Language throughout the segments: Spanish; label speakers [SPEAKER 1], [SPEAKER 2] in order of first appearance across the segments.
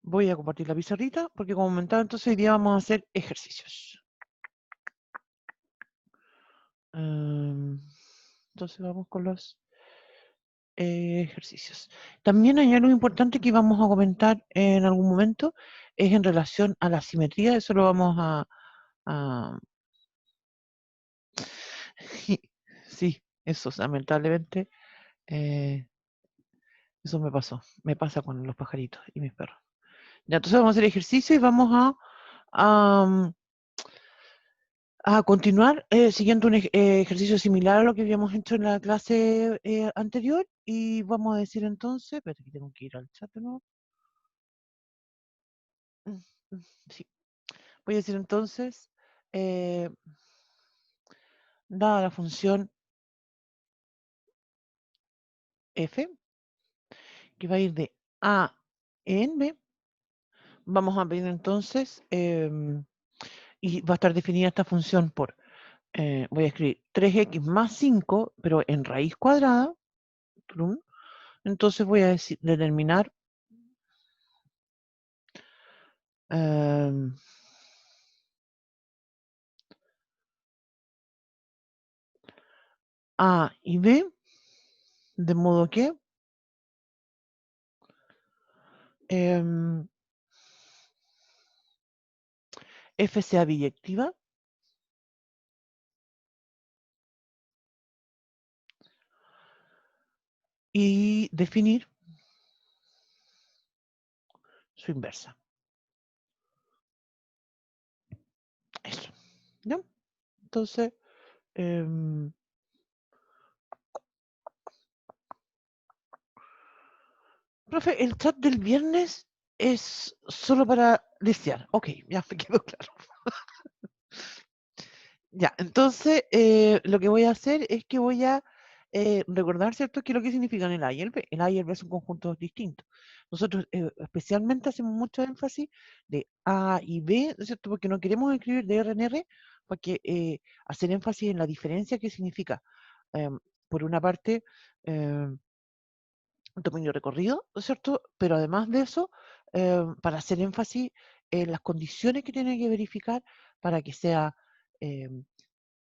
[SPEAKER 1] Voy a compartir la pizarrita porque como comentaba, entonces hoy día vamos a hacer ejercicios. Entonces vamos con los ejercicios. También hay algo importante que vamos a comentar en algún momento, es en relación a la simetría, eso lo vamos a sí, eso lamentablemente, eso me pasa con los pajaritos y mis perros. Ya, entonces vamos a hacer ejercicio y vamos a continuar siguiendo un ejercicio similar a lo que habíamos hecho en la clase anterior y vamos a decir entonces, espérate que tengo que ir al chat de nuevo. Sí, voy a decir entonces, eh, dada la función f, que va a ir de a en b, vamos a pedir entonces, y va a estar definida esta función por, voy a escribir 3x más 5, pero en raíz cuadrada, entonces voy a determinar A y B, de modo que f sea biyectiva y definir su inversa. Eso, ¿ya? Entonces, profe, el chat del viernes es solo para desear. Ok, ya me quedó claro. Ya, entonces lo que voy a hacer es que voy a recordar, ¿cierto?, qué es lo que significan el A y el B. El A y el B son conjuntos distintos. Nosotros especialmente hacemos mucho énfasis de A y B, ¿cierto?, porque no queremos escribir de R en R, porque hacer énfasis en la diferencia que significa, por una parte, dominio recorrido, ¿cierto? Pero además de eso, para hacer énfasis en las condiciones que tiene que verificar para que sea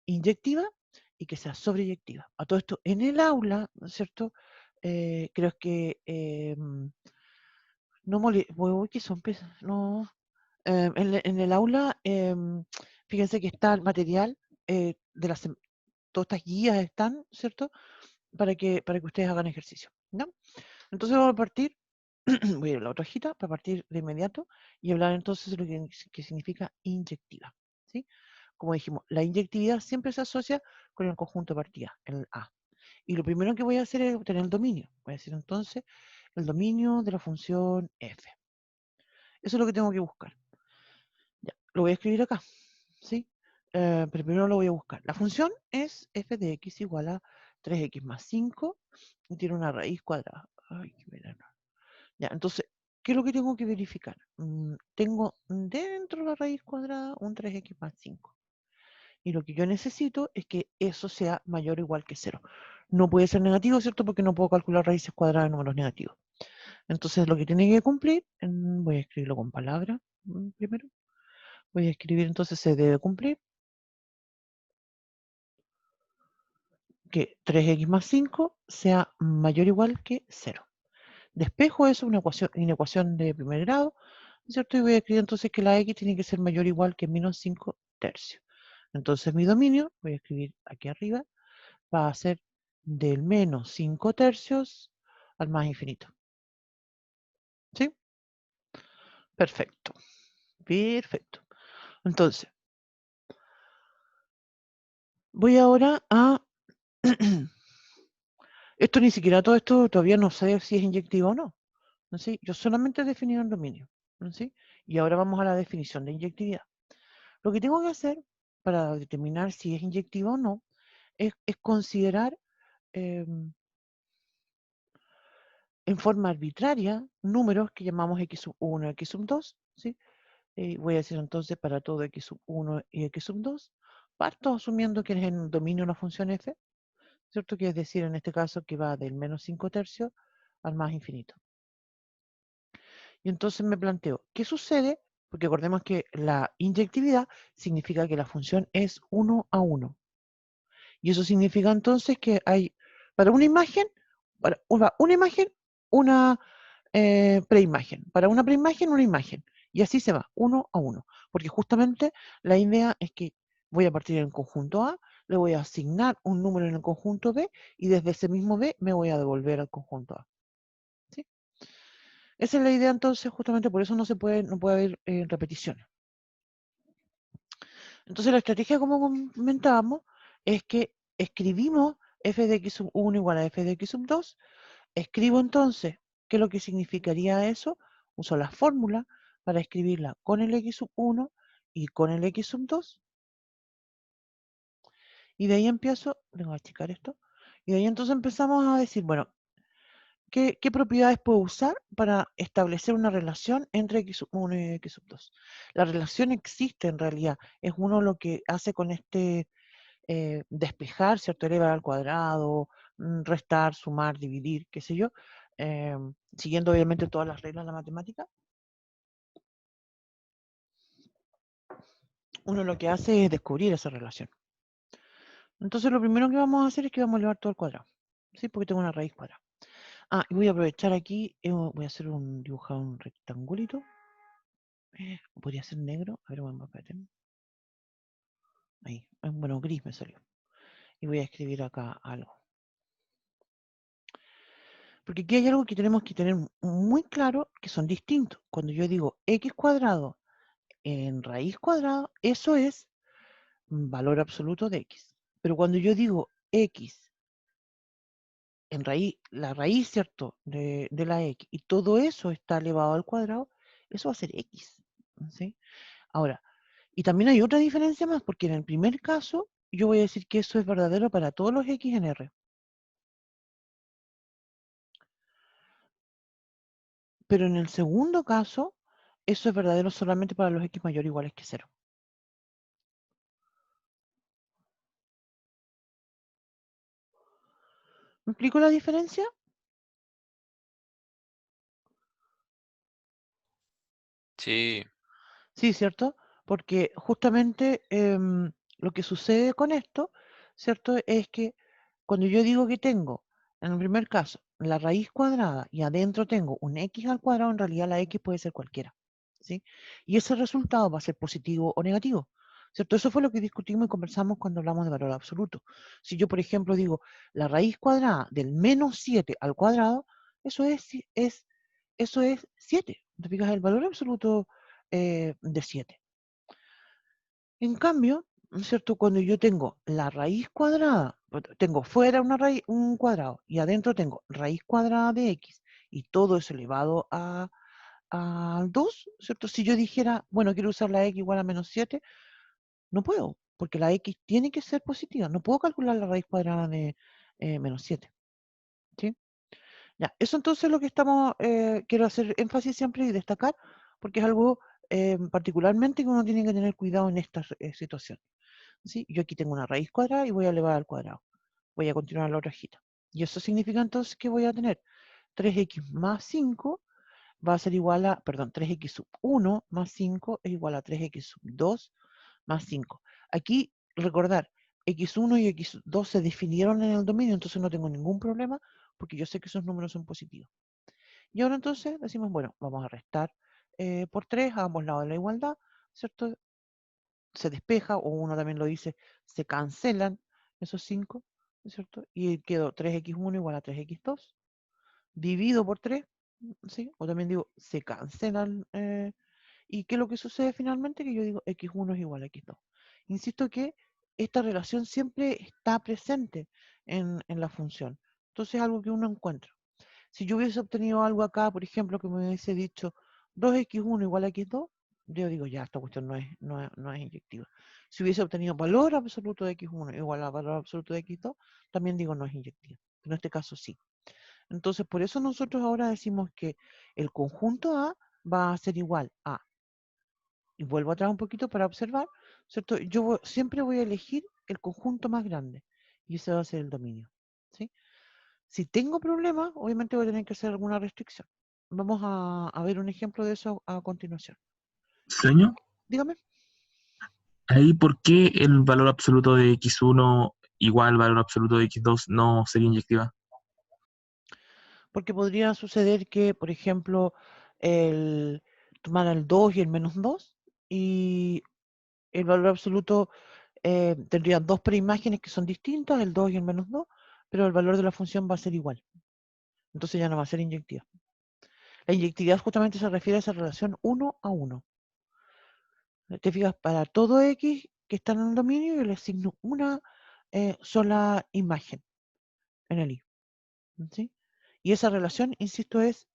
[SPEAKER 1] inyectiva y que sea sobreyectiva. A todo esto, en el aula, ¿no es cierto? Creo que no uy, ¿qué son? No, en el aula, fíjense que está el material de todas estas guías están, ¿cierto? Para que ustedes hagan ejercicio, ¿no? Entonces vamos a partir, voy a ir a la otra hojita para partir de inmediato y hablar entonces de lo que significa inyectiva, ¿sí? Como dijimos, la inyectividad siempre se asocia con el conjunto de partida, el A. Y lo primero que voy a hacer es obtener el dominio. Voy a decir entonces el dominio de la función f. Eso es lo que tengo que buscar. Ya, lo voy a escribir acá, ¿sí? Pero primero lo voy a buscar. La función es f de x igual a 3x más 5 y tiene una raíz cuadrada. Ay, qué verano. Ya, entonces, ¿qué es lo que tengo que verificar? Tengo dentro de la raíz cuadrada un 3x más 5. Y lo que yo necesito es que eso sea mayor o igual que 0. No puede ser negativo, ¿cierto? Porque no puedo calcular raíces cuadradas de números negativos. Entonces, lo que tiene que cumplir, voy a escribirlo con palabras primero. Voy a escribir entonces se debe cumplir que 3x más 5 sea mayor o igual que 0. Despejo eso, una ecuación de primer grado, ¿cierto? Y voy a escribir entonces que la x tiene que ser mayor o igual que menos 5 tercios. Entonces mi dominio, voy a escribir aquí arriba, va a ser del menos 5 tercios al más infinito. ¿Sí? Perfecto. Perfecto. Entonces, voy ahora a... esto ni siquiera todo esto todavía no sé si es inyectivo o no. ¿No? ¿Sí? Yo solamente he definido el dominio. ¿No? ¿Sí? Y ahora vamos a la definición de inyectividad. Lo que tengo que hacer para determinar si es inyectivo o no es considerar en forma arbitraria números que llamamos x1 y x2, ¿sí? Voy a decir entonces para todo x1 y x2, parto asumiendo que es en dominio una función f, ¿cierto? Que es decir, en este caso que va del menos 5 tercios al más infinito. Y entonces me planteo, ¿qué sucede? Porque acordemos que la inyectividad significa que la función es 1 a 1. Y eso significa entonces que hay, para una imagen, una imagen, una preimagen. Para una preimagen, una imagen. Y así se va, 1 a 1. Porque justamente la idea es que voy a partir en el conjunto A, le voy a asignar un número en el conjunto B, y desde ese mismo B me voy a devolver al conjunto A. ¿Sí? Esa es la idea entonces, justamente por eso no puede haber repeticiones. Entonces la estrategia, como comentábamos, es que escribimos f de x sub 1 igual a f de x sub 2. Escribo entonces qué es lo que significaría eso. Uso la fórmula para escribirla con el x sub 1 y con el x sub 2. Y de ahí empiezo, vengo a achicar esto, y de ahí entonces empezamos a decir, bueno, ¿qué propiedades puedo usar para establecer una relación entre x sub 1 y x sub 2? La relación existe en realidad, es uno lo que hace con este despejar, ¿cierto? Elevar al cuadrado, restar, sumar, dividir, qué sé yo, siguiendo obviamente todas las reglas de la matemática. Uno lo que hace es descubrir esa relación. Entonces lo primero que vamos a hacer es que vamos a elevar todo al cuadrado, ¿sí? Porque tengo una raíz cuadrada. Ah, y voy a aprovechar aquí, voy a hacer dibujar un rectangulito. Podría ser negro, a ver, bueno, espérate. Ahí, bueno, gris me salió. Y voy a escribir acá algo. Porque aquí hay algo que tenemos que tener muy claro, que son distintos. Cuando yo digo x cuadrado en raíz cuadrada, eso es valor absoluto de x. Pero cuando yo digo x en raíz, la raíz, ¿cierto?, de la x, y todo eso está elevado al cuadrado, eso va a ser x. ¿Sí? Ahora, y también hay otra diferencia más, porque en el primer caso, yo voy a decir que eso es verdadero para todos los x en R. Pero en el segundo caso, eso es verdadero solamente para los x mayores o iguales que 0. ¿Me explico la diferencia?
[SPEAKER 2] Sí,
[SPEAKER 1] Sí, ¿cierto? Porque justamente lo que sucede con esto, ¿cierto? Es que cuando yo digo que tengo, en el primer caso, la raíz cuadrada y adentro tengo un x al cuadrado, en realidad la x puede ser cualquiera, ¿sí? Y ese resultado va a ser positivo o negativo, ¿cierto? Eso fue lo que discutimos y conversamos cuando hablamos de valor absoluto. Si yo, por ejemplo, digo la raíz cuadrada del menos 7 al cuadrado, eso eso es 7. ¿Te fijas? El valor absoluto de 7. En cambio, ¿no es cierto? Cuando yo tengo la raíz cuadrada, tengo fuera una raíz, un cuadrado y adentro tengo raíz cuadrada de x y todo es elevado a 2, ¿cierto? Si yo dijera, bueno, quiero usar la x igual a menos 7, no puedo, porque la x tiene que ser positiva. No puedo calcular la raíz cuadrada de menos 7. ¿Sí? Ya, eso entonces es lo que quiero hacer énfasis siempre y destacar, porque es algo particularmente que uno tiene que tener cuidado en esta situación. ¿Sí? Yo aquí tengo una raíz cuadrada y voy a elevar al cuadrado. Voy a continuar la otra hojita. Y eso significa entonces que voy a tener 3x más 5 va a ser igual a, perdón, 3x sub 1 más 5 es igual a 3x sub 2 más 5. Aquí, recordar, x1 y x2 se definieron en el dominio, entonces no tengo ningún problema porque yo sé que esos números son positivos. Y ahora entonces decimos, bueno, vamos a restar por 3 a ambos lados de la igualdad, ¿cierto? Se despeja, o uno también lo dice, se cancelan esos 5, ¿cierto? Y quedó 3x1 igual a 3x2, divido por 3, ¿sí? O también digo, se cancelan. ¿Y qué es lo que sucede finalmente? Que yo digo x1 es igual a x2. Insisto que esta relación siempre está presente en la función. Entonces es algo que uno encuentra. Si yo hubiese obtenido algo acá, por ejemplo, que me hubiese dicho 2x1 igual a x2, yo digo, ya, esta cuestión no es inyectiva. Si hubiese obtenido valor absoluto de x1 igual a valor absoluto de x2, también digo no es inyectiva. Pero en este caso sí. Entonces, por eso nosotros ahora decimos que el conjunto A va a ser igual a, y vuelvo atrás un poquito para observar, ¿cierto? Yo siempre voy a elegir el conjunto más grande, y ese va a ser el dominio, ¿sí? Si tengo problemas, obviamente voy a tener que hacer alguna restricción. Vamos a ver un ejemplo de eso a continuación.
[SPEAKER 3] Sueño.
[SPEAKER 1] Dígame.
[SPEAKER 3] Ahí, ¿por qué el valor absoluto de x1 igual al valor absoluto de x2 no sería inyectiva?
[SPEAKER 1] Porque podría suceder que, por ejemplo, tomara el 2 y el -2 y el valor absoluto tendría dos preimágenes que son distintas, el 2 y el -2, pero el valor de la función va a ser igual. Entonces ya no va a ser inyectiva. La inyectividad justamente se refiere a esa relación 1 a 1. Te fijas, para todo X que está en el dominio, yo le asigno una sola imagen en el I. ¿Sí? Y esa relación, insisto, es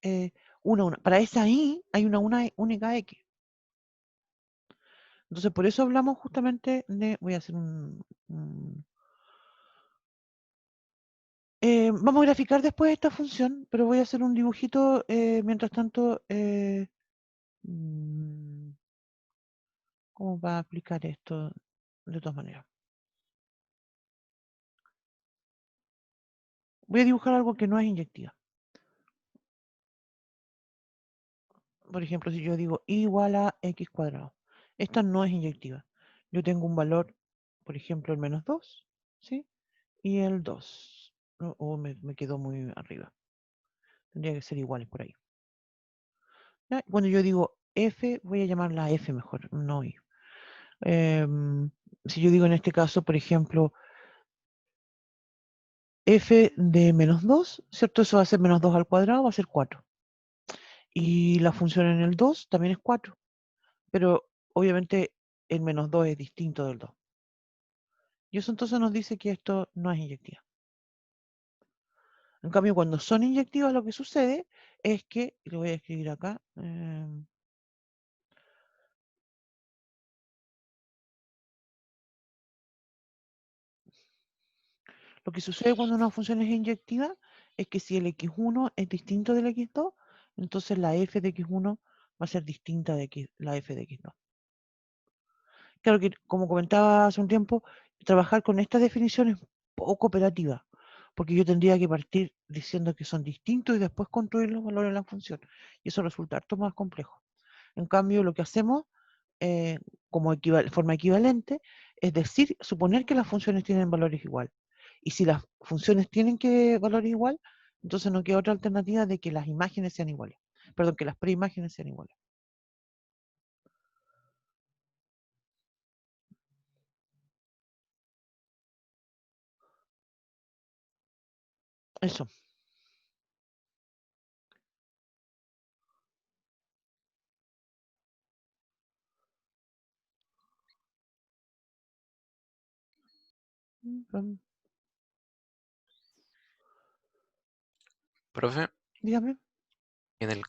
[SPEAKER 1] 1 a 1. Para esa I hay una única X. Entonces, por eso hablamos justamente de... Voy a hacer vamos a graficar después esta función, pero voy a hacer un dibujito mientras tanto. ¿Cómo va a aplicar esto de todas maneras? Voy a dibujar algo que no es inyectiva. Por ejemplo, si yo digo I igual a x cuadrado. Esta no es inyectiva. Yo tengo un valor, por ejemplo, el -2, ¿sí? Y el 2. O me quedó muy arriba. Tendría que ser iguales por ahí. ¿Ya? Cuando yo digo f, voy a llamarla f mejor, no i. Si yo digo en este caso, por ejemplo, f de -2, ¿cierto? Eso va a ser -2 al cuadrado, va a ser 4. Y la función en el 2 también es 4. Pero obviamente el -2 es distinto del 2. Y eso entonces nos dice que esto no es inyectiva. En cambio, cuando son inyectivas, lo que sucede es que, y lo voy a escribir acá, lo que sucede cuando una función es inyectiva es que si el x1 es distinto del x2, entonces la f de x1 va a ser distinta de la f de x2. Claro que, como comentaba hace un tiempo, trabajar con esta definición es poco operativa, porque yo tendría que partir diciendo que son distintos y después construir los valores de la función. Y eso resulta harto más complejo. En cambio, lo que hacemos como forma equivalente es decir, suponer que las funciones tienen valores igual. Y si las funciones tienen valores igual, entonces no queda otra alternativa de que las imágenes sean iguales. Perdón, que las preimágenes sean iguales. Eso.
[SPEAKER 2] Profe,
[SPEAKER 1] Dígame.
[SPEAKER 2] en el,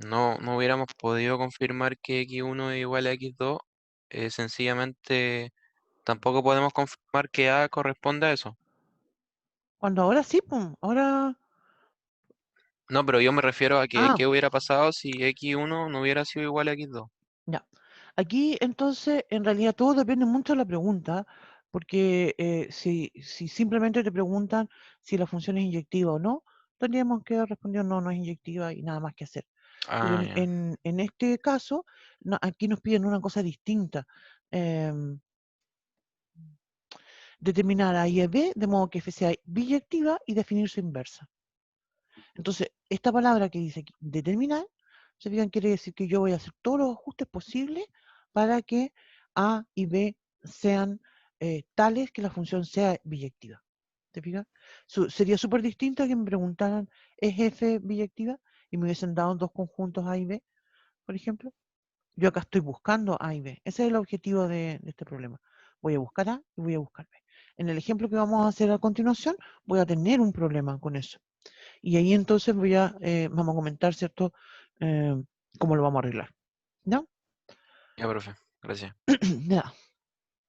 [SPEAKER 2] no hubiéramos podido confirmar que x1 es igual a x2, sencillamente tampoco podemos confirmar que A corresponde a eso.
[SPEAKER 1] Cuando ahora sí, pum, ahora...
[SPEAKER 2] No, pero yo me refiero a que
[SPEAKER 1] Ah,
[SPEAKER 2] qué hubiera pasado si x1 no hubiera sido igual a x2.
[SPEAKER 1] ya. Aquí entonces, en realidad todo depende mucho de la pregunta, porque si simplemente te preguntan si la función es inyectiva o no, tendríamos que responder no, no es inyectiva y nada más que hacer. Pero
[SPEAKER 2] Ah, ya.
[SPEAKER 1] en este caso, aquí nos piden una cosa distinta. em, Determinar A y B de modo que F sea biyectiva y definir su inversa. Entonces, esta palabra que dice aquí, determinar, se fijan, quiere decir que yo voy a hacer todos los ajustes posibles para que A y B sean tales que la función sea biyectiva. ¿Te fijas? Sería súper distinto a que me preguntaran, ¿es F biyectiva? Y me hubiesen dado dos conjuntos A y B, por ejemplo. Yo acá estoy buscando A y B. Ese es el objetivo de este problema. Voy a buscar A y voy a buscar B. En el ejemplo que vamos a hacer a continuación, voy a tener un problema con eso. Y ahí entonces vamos a comentar, ¿cierto? Eh, cómo lo vamos a arreglar. ¿Ya?
[SPEAKER 2] Ya, profe, gracias.
[SPEAKER 1] Ya.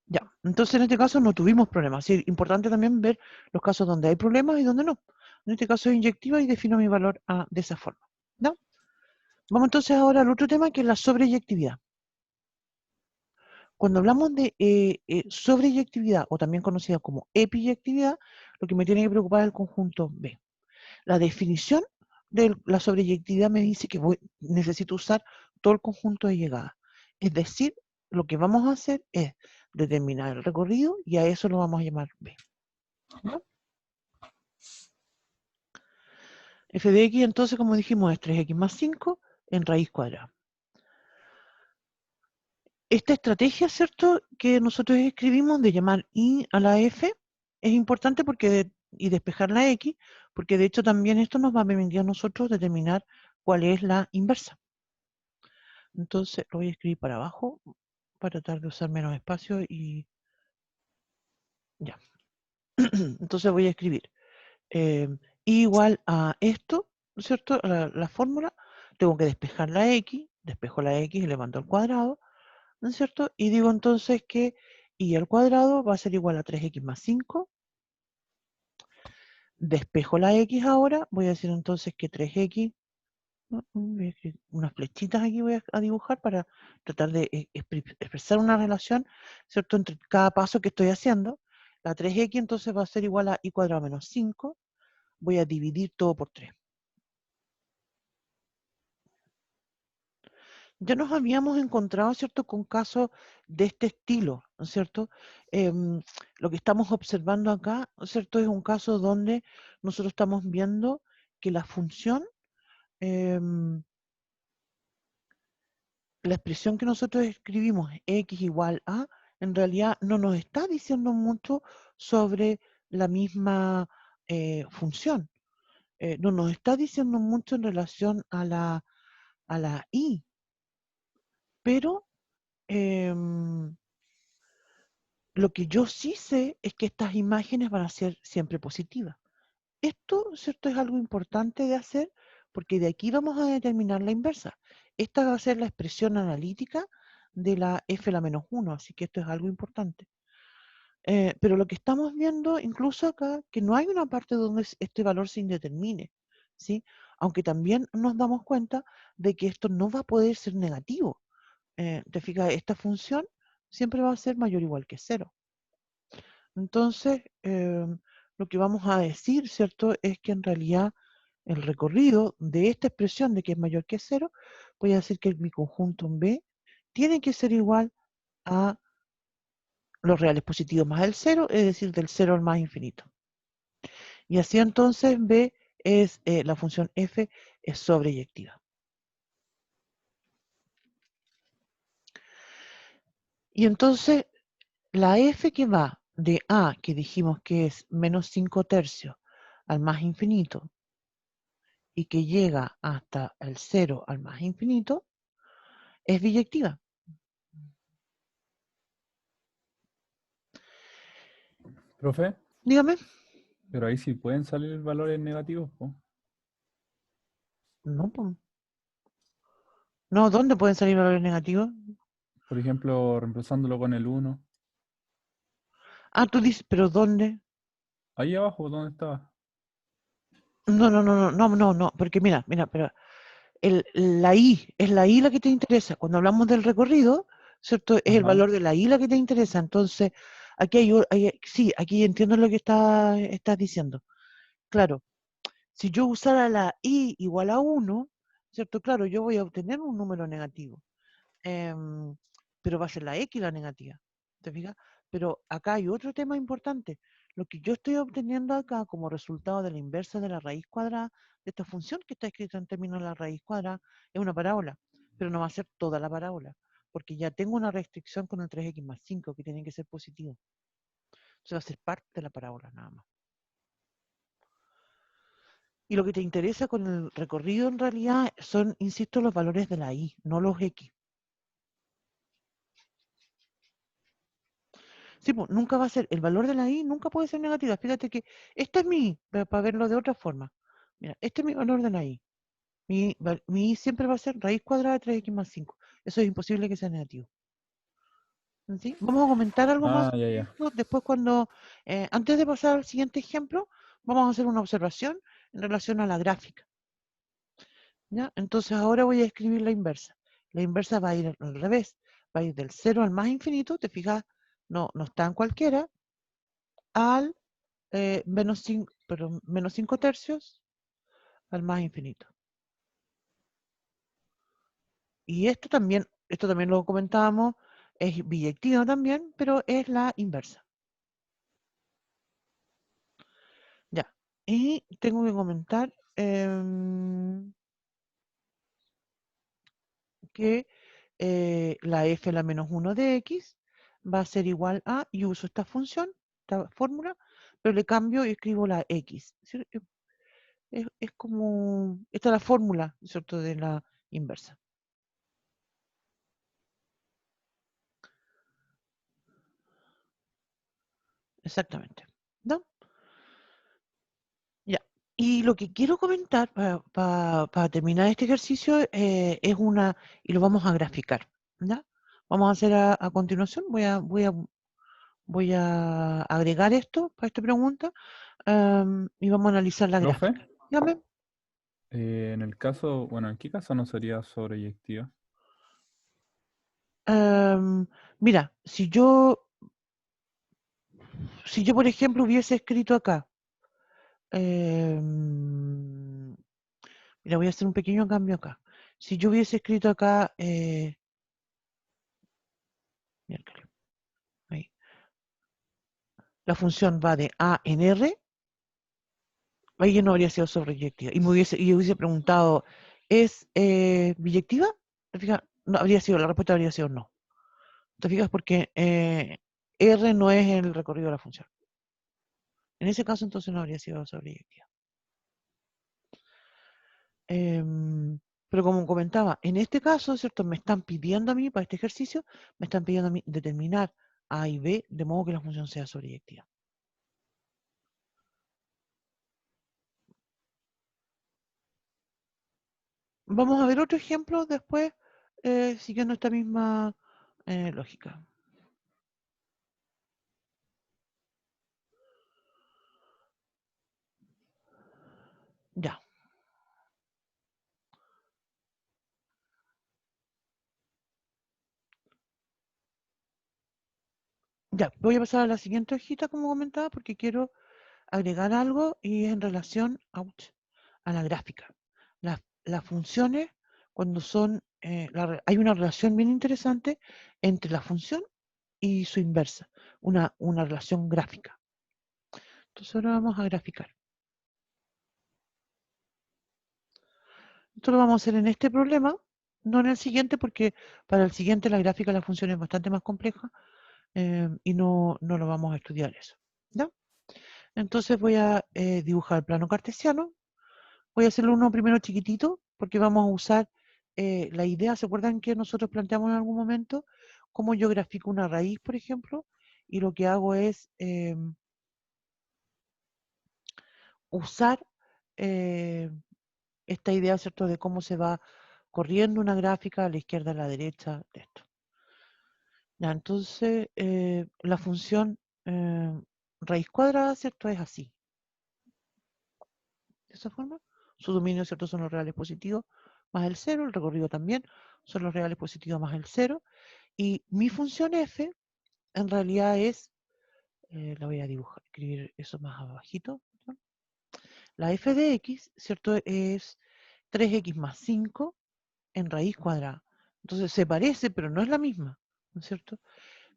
[SPEAKER 1] Ya. Entonces en este caso no tuvimos problemas. Sí, importante también ver los casos donde hay problemas y donde no. En este caso es inyectiva y defino mi valor de esa forma. ¿Ya? Vamos entonces ahora al otro tema que es la sobreyectividad. Cuando hablamos de sobreyectividad o también conocida como epiyectividad, lo que me tiene que preocupar es el conjunto B. La definición de la sobreyectividad me dice que necesito usar todo el conjunto de llegadas. Es decir, lo que vamos a hacer es determinar el recorrido y a eso lo vamos a llamar B. ¿Ya? F de x, entonces, como dijimos, es 3x más 5 en raíz cuadrada. Esta estrategia, ¿cierto?, que nosotros escribimos de llamar I a la F, es importante porque y despejar la X, porque de hecho también esto nos va a permitir a nosotros determinar cuál es la inversa. Entonces lo voy a escribir para abajo, para tratar de usar menos espacio y ya. Entonces voy a escribir I igual a esto, ¿cierto?, la fórmula. Tengo que despejar la X, despejo la X y levanto al cuadrado, ¿no es cierto? Y digo entonces que y al cuadrado va a ser igual a 3x más 5. Despejo la x ahora, voy a decir entonces que 3x, voy a escribir unas flechitas aquí voy a dibujar para tratar de expresar una relación, ¿cierto?, entre cada paso que estoy haciendo. La 3x entonces va a ser igual a y cuadrado menos 5. Voy a dividir todo por 3. Ya nos habíamos encontrado, ¿cierto?, con casos de este estilo, ¿no es cierto? Lo que estamos observando acá, ¿no es cierto?, es un caso donde nosotros estamos viendo que la función, la expresión que nosotros escribimos, x igual a, en realidad no nos está diciendo mucho sobre la misma función. No nos está diciendo mucho en relación a la y, pero lo que yo sí sé es que estas imágenes van a ser siempre positivas. Esto, ¿cierto?, es algo importante de hacer porque de aquí vamos a determinar la inversa. Esta va a ser la expresión analítica de la f la menos 1, así que esto es algo importante. Pero lo que estamos viendo incluso acá, que no hay una parte donde este valor se indetermine, ¿sí? Aunque también nos damos cuenta de que esto no va a poder ser negativo. Te fijas, esta función siempre va a ser mayor o igual que 0. Entonces, lo que vamos a decir, ¿cierto?, es que en realidad el recorrido de esta expresión de que es mayor que 0, voy a decir que mi conjunto en B tiene que ser igual a los reales positivos más el 0, es decir, del 0 al más infinito. Y así entonces B es, la función f es sobreyectiva. Y entonces, la f que va de A, que dijimos que es menos 5 tercios, al más infinito, y que llega hasta el 0 al más infinito, es biyectiva.
[SPEAKER 4] Profe,
[SPEAKER 1] Dígame.
[SPEAKER 4] pero ahí sí pueden salir valores negativos, po.
[SPEAKER 1] No, pues. No, ¿dónde pueden salir valores negativos?
[SPEAKER 4] Por ejemplo, reemplazándolo con el 1.
[SPEAKER 1] Ah, tú dices, ¿pero dónde?
[SPEAKER 4] Ahí abajo, ¿dónde estaba?
[SPEAKER 1] No, porque mira, pero la I, es la I la que te interesa. Cuando hablamos del recorrido, ¿cierto? Es el
[SPEAKER 4] Ajá.
[SPEAKER 1] valor de la I la que te interesa. Entonces, aquí sí, aquí entiendo lo que estás diciendo. Claro, si yo usara la I igual a 1, ¿cierto? Claro, yo voy a obtener un número negativo. Pero va a ser la X la negativa. ¿Te fijas? Pero acá hay otro tema importante. Lo que yo estoy obteniendo acá como resultado de la inversa de la raíz cuadrada de esta función que está escrita en términos de la raíz cuadrada es una parábola, pero no va a ser toda la parábola, porque ya tengo una restricción con el 3x más 5 que tiene que ser positivo. Entonces va a ser parte de la parábola nada más. Y lo que te interesa con el recorrido en realidad son, insisto, los valores de la y, no los x. Sí, pues, nunca va a ser, el valor de la i nunca puede ser negativa. Fíjate que esta es mi i, para verlo de otra forma. Mira, este es mi valor de la i. Mi i siempre va a ser raíz cuadrada de 3x más 5. Eso es imposible que sea negativo. ¿Sí? Vamos a comentar algo más
[SPEAKER 4] Ah, ya,
[SPEAKER 1] sobre
[SPEAKER 4] ya.
[SPEAKER 1] esto después cuando, antes de pasar al siguiente ejemplo, vamos a hacer una observación en relación a la gráfica. ¿Ya? Entonces ahora voy a escribir la inversa. La inversa va a ir al revés. Va a ir del 0 al más infinito, te fijas, no está en cualquiera, al menos 5 tercios al más infinito. Y esto también lo comentábamos, es biyectivo también, pero es la inversa. Ya. Y tengo que comentar que la f la menos 1 de x va a ser igual a, y uso esta función, esta fórmula, pero le cambio y escribo la x. ¿Sí? Es como, esta es la fórmula, ¿cierto?, de la inversa. Exactamente. ¿No? Ya. Y lo que quiero comentar para terminar este ejercicio es y lo vamos a graficar. ¿Ya? Vamos a hacer a continuación, voy a agregar esto para esta pregunta y vamos a analizar la
[SPEAKER 4] Profe,
[SPEAKER 1] gráfica. Dígame.
[SPEAKER 4] en el caso, bueno, ¿en qué caso no sería sobreyectiva?
[SPEAKER 1] Mira, si yo, por ejemplo, hubiese escrito acá, mira, voy a hacer un pequeño cambio acá. Si yo hubiese escrito acá, miércoles, ahí, la función va de A en R, ahí ya no habría sido sobreyectiva. Y hubiese preguntado, ¿es biyectiva? ¿Te fijas? No, la respuesta habría sido no. ¿Te fijas? Porque R no es el recorrido de la función. En ese caso, entonces no habría sido sobreyectiva. Pero como comentaba, en este caso, ¿cierto? Me están pidiendo a mí, para este ejercicio, me están pidiendo a mí determinar A y B de modo que la función sea sobreyectiva. Vamos a ver otro ejemplo después, siguiendo esta misma lógica. Ya. Ya, voy a pasar a la siguiente hojita, como comentaba, porque quiero agregar algo y es en relación a la gráfica. Las funciones, cuando son, hay una relación bien interesante entre la función y su inversa, una relación gráfica. Entonces ahora vamos a graficar. Esto lo vamos a hacer en este problema, no en el siguiente, porque para el siguiente la gráfica de la función es bastante más compleja y no lo vamos a estudiar eso. ¿Ya? Entonces voy a dibujar el plano cartesiano. Voy a hacerlo uno primero chiquitito, porque vamos a usar la idea. ¿Se acuerdan que nosotros planteamos en algún momento cómo yo grafico una raíz, por ejemplo? Y lo que hago es usar esta idea, ¿cierto?, de cómo se va corriendo una gráfica a la izquierda, a la derecha, de esto. Ya, entonces, la función raíz cuadrada, ¿cierto?, es así. De esa forma, su dominio, ¿cierto?, son los reales positivos más el 0, el recorrido también son los reales positivos más el 0, y mi función f en realidad es, la voy a dibujar, escribir eso más abajito, ¿no? La f de x, ¿cierto?, es 3x más 5 en raíz cuadrada. Entonces se parece, pero no es la misma, ¿no es cierto?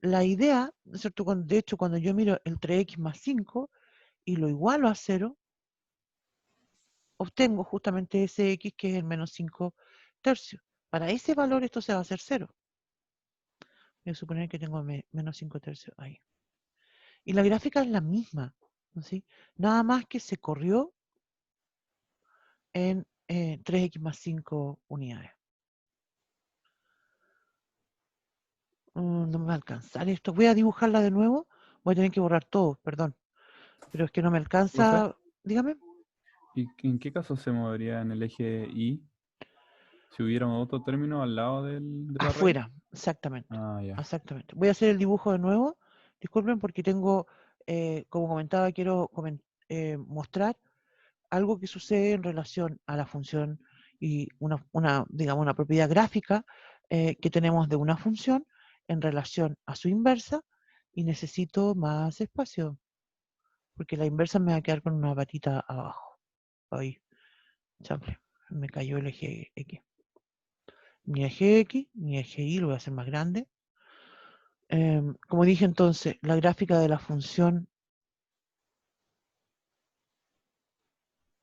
[SPEAKER 1] La idea, ¿no es cierto?, de hecho, cuando yo miro el 3x más 5 y lo igualo a 0, obtengo justamente ese x que es el menos 5 tercios. Para ese valor esto se va a hacer 0. Voy a suponer que tengo menos 5 tercios ahí. Y la gráfica es la misma, ¿no? ¿Sí? Nada más que se corrió en 3x más 5 unidades. No me va a alcanzar esto. Voy a dibujarla de nuevo. Voy a tener que borrar todo, perdón. Pero es que no me
[SPEAKER 4] Profe,
[SPEAKER 1] alcanza. Dígame.
[SPEAKER 4] ¿y en qué caso se movería en el eje Y si hubiera otro término al lado de la raíz?
[SPEAKER 1] Afuera, exactamente.
[SPEAKER 4] Ah, ya.
[SPEAKER 1] Exactamente. Voy a hacer el dibujo de nuevo. Disculpen porque tengo, como comentaba, quiero mostrar algo que sucede en relación a la función y digamos, una propiedad gráfica que tenemos de una función en relación a su inversa, y necesito más espacio porque la inversa me va a quedar con una patita abajo. Ahí. Chample, me cayó el eje X. Mi eje X, mi eje Y lo voy a hacer más grande. Como dije entonces, la gráfica de la función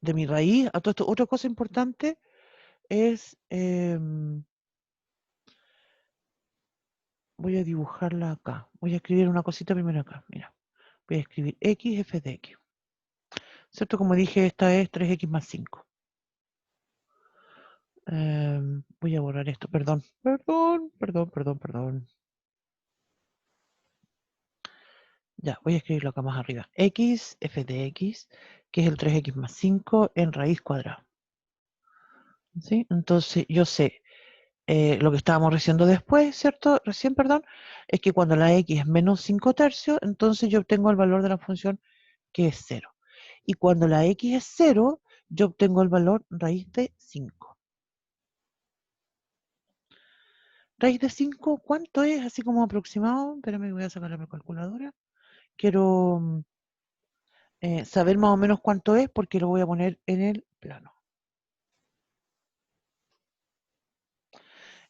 [SPEAKER 1] de mi raíz, a todo esto, otra cosa importante es, voy a dibujarla acá. Voy a escribir una cosita primero acá, mira. Voy a escribir X, f de X. ¿Cierto? Como dije, esta es 3x más 5. Voy a borrar esto, perdón. Ya, voy a escribirlo acá más arriba. X, f de X, que es el 3x más 5 en raíz cuadrada. ¿Sí? Entonces, yo sé lo que estábamos diciendo después, ¿cierto? Recién, perdón, es que cuando la X es menos 5 tercios, entonces yo obtengo el valor de la función que es 0. Y cuando la X es 0, yo obtengo el valor raíz de 5. Raíz de 5, ¿cuánto es? Así como aproximado. Espérame, voy a sacar la calculadora. Quiero saber más o menos cuánto es porque lo voy a poner en el plano.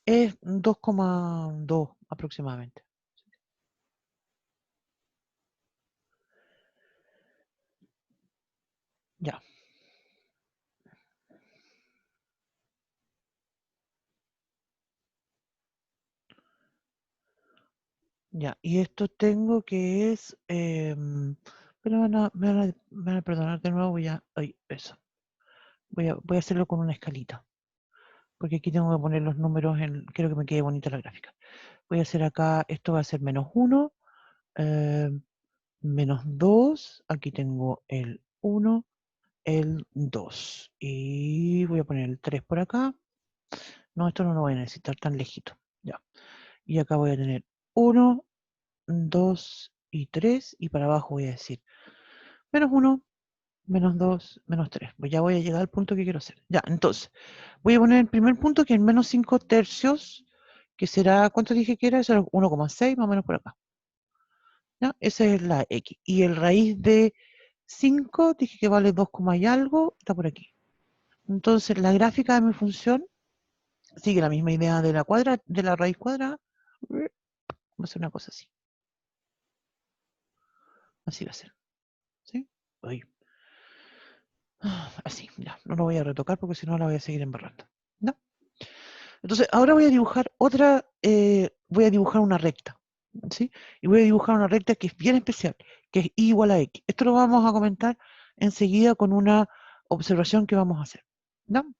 [SPEAKER 1] Es 2,2 aproximadamente. Ya. Ya, y esto tengo que es, pero me van a perdonar de nuevo, ay, eso. Voy a hacerlo con una escalita, porque aquí tengo que poner los números, quiero que me quede bonita la gráfica. Voy a hacer acá, esto va a ser menos 1, menos 2, aquí tengo el 1, el 2, y voy a poner el 3 por acá. No, esto no lo voy a necesitar tan lejito, ya. Y acá voy a tener 1, 2 y 3, y para abajo voy a decir menos 1, menos 2, menos 3. Pues ya voy a llegar al punto que quiero hacer. Ya, entonces, voy a poner el primer punto que es menos 5 tercios, que será, ¿cuánto dije que era? Eso era 1,6 más o menos por acá. ¿Ya? Esa es la X. Y el raíz de 5, dije que vale 2, y algo, está por aquí. Entonces, la gráfica de mi función sigue la misma idea de la raíz cuadrada. Va a ser una cosa así. Así va a ser. ¿Sí? Ahí. Así, ya. No lo voy a retocar porque si no la voy a seguir embarrando. ¿No? Entonces, ahora voy a dibujar voy a dibujar una recta. ¿Sí? Y voy a dibujar una recta que es bien especial, que es y igual a x. Esto lo vamos a comentar enseguida con una observación que vamos a hacer. ¿No?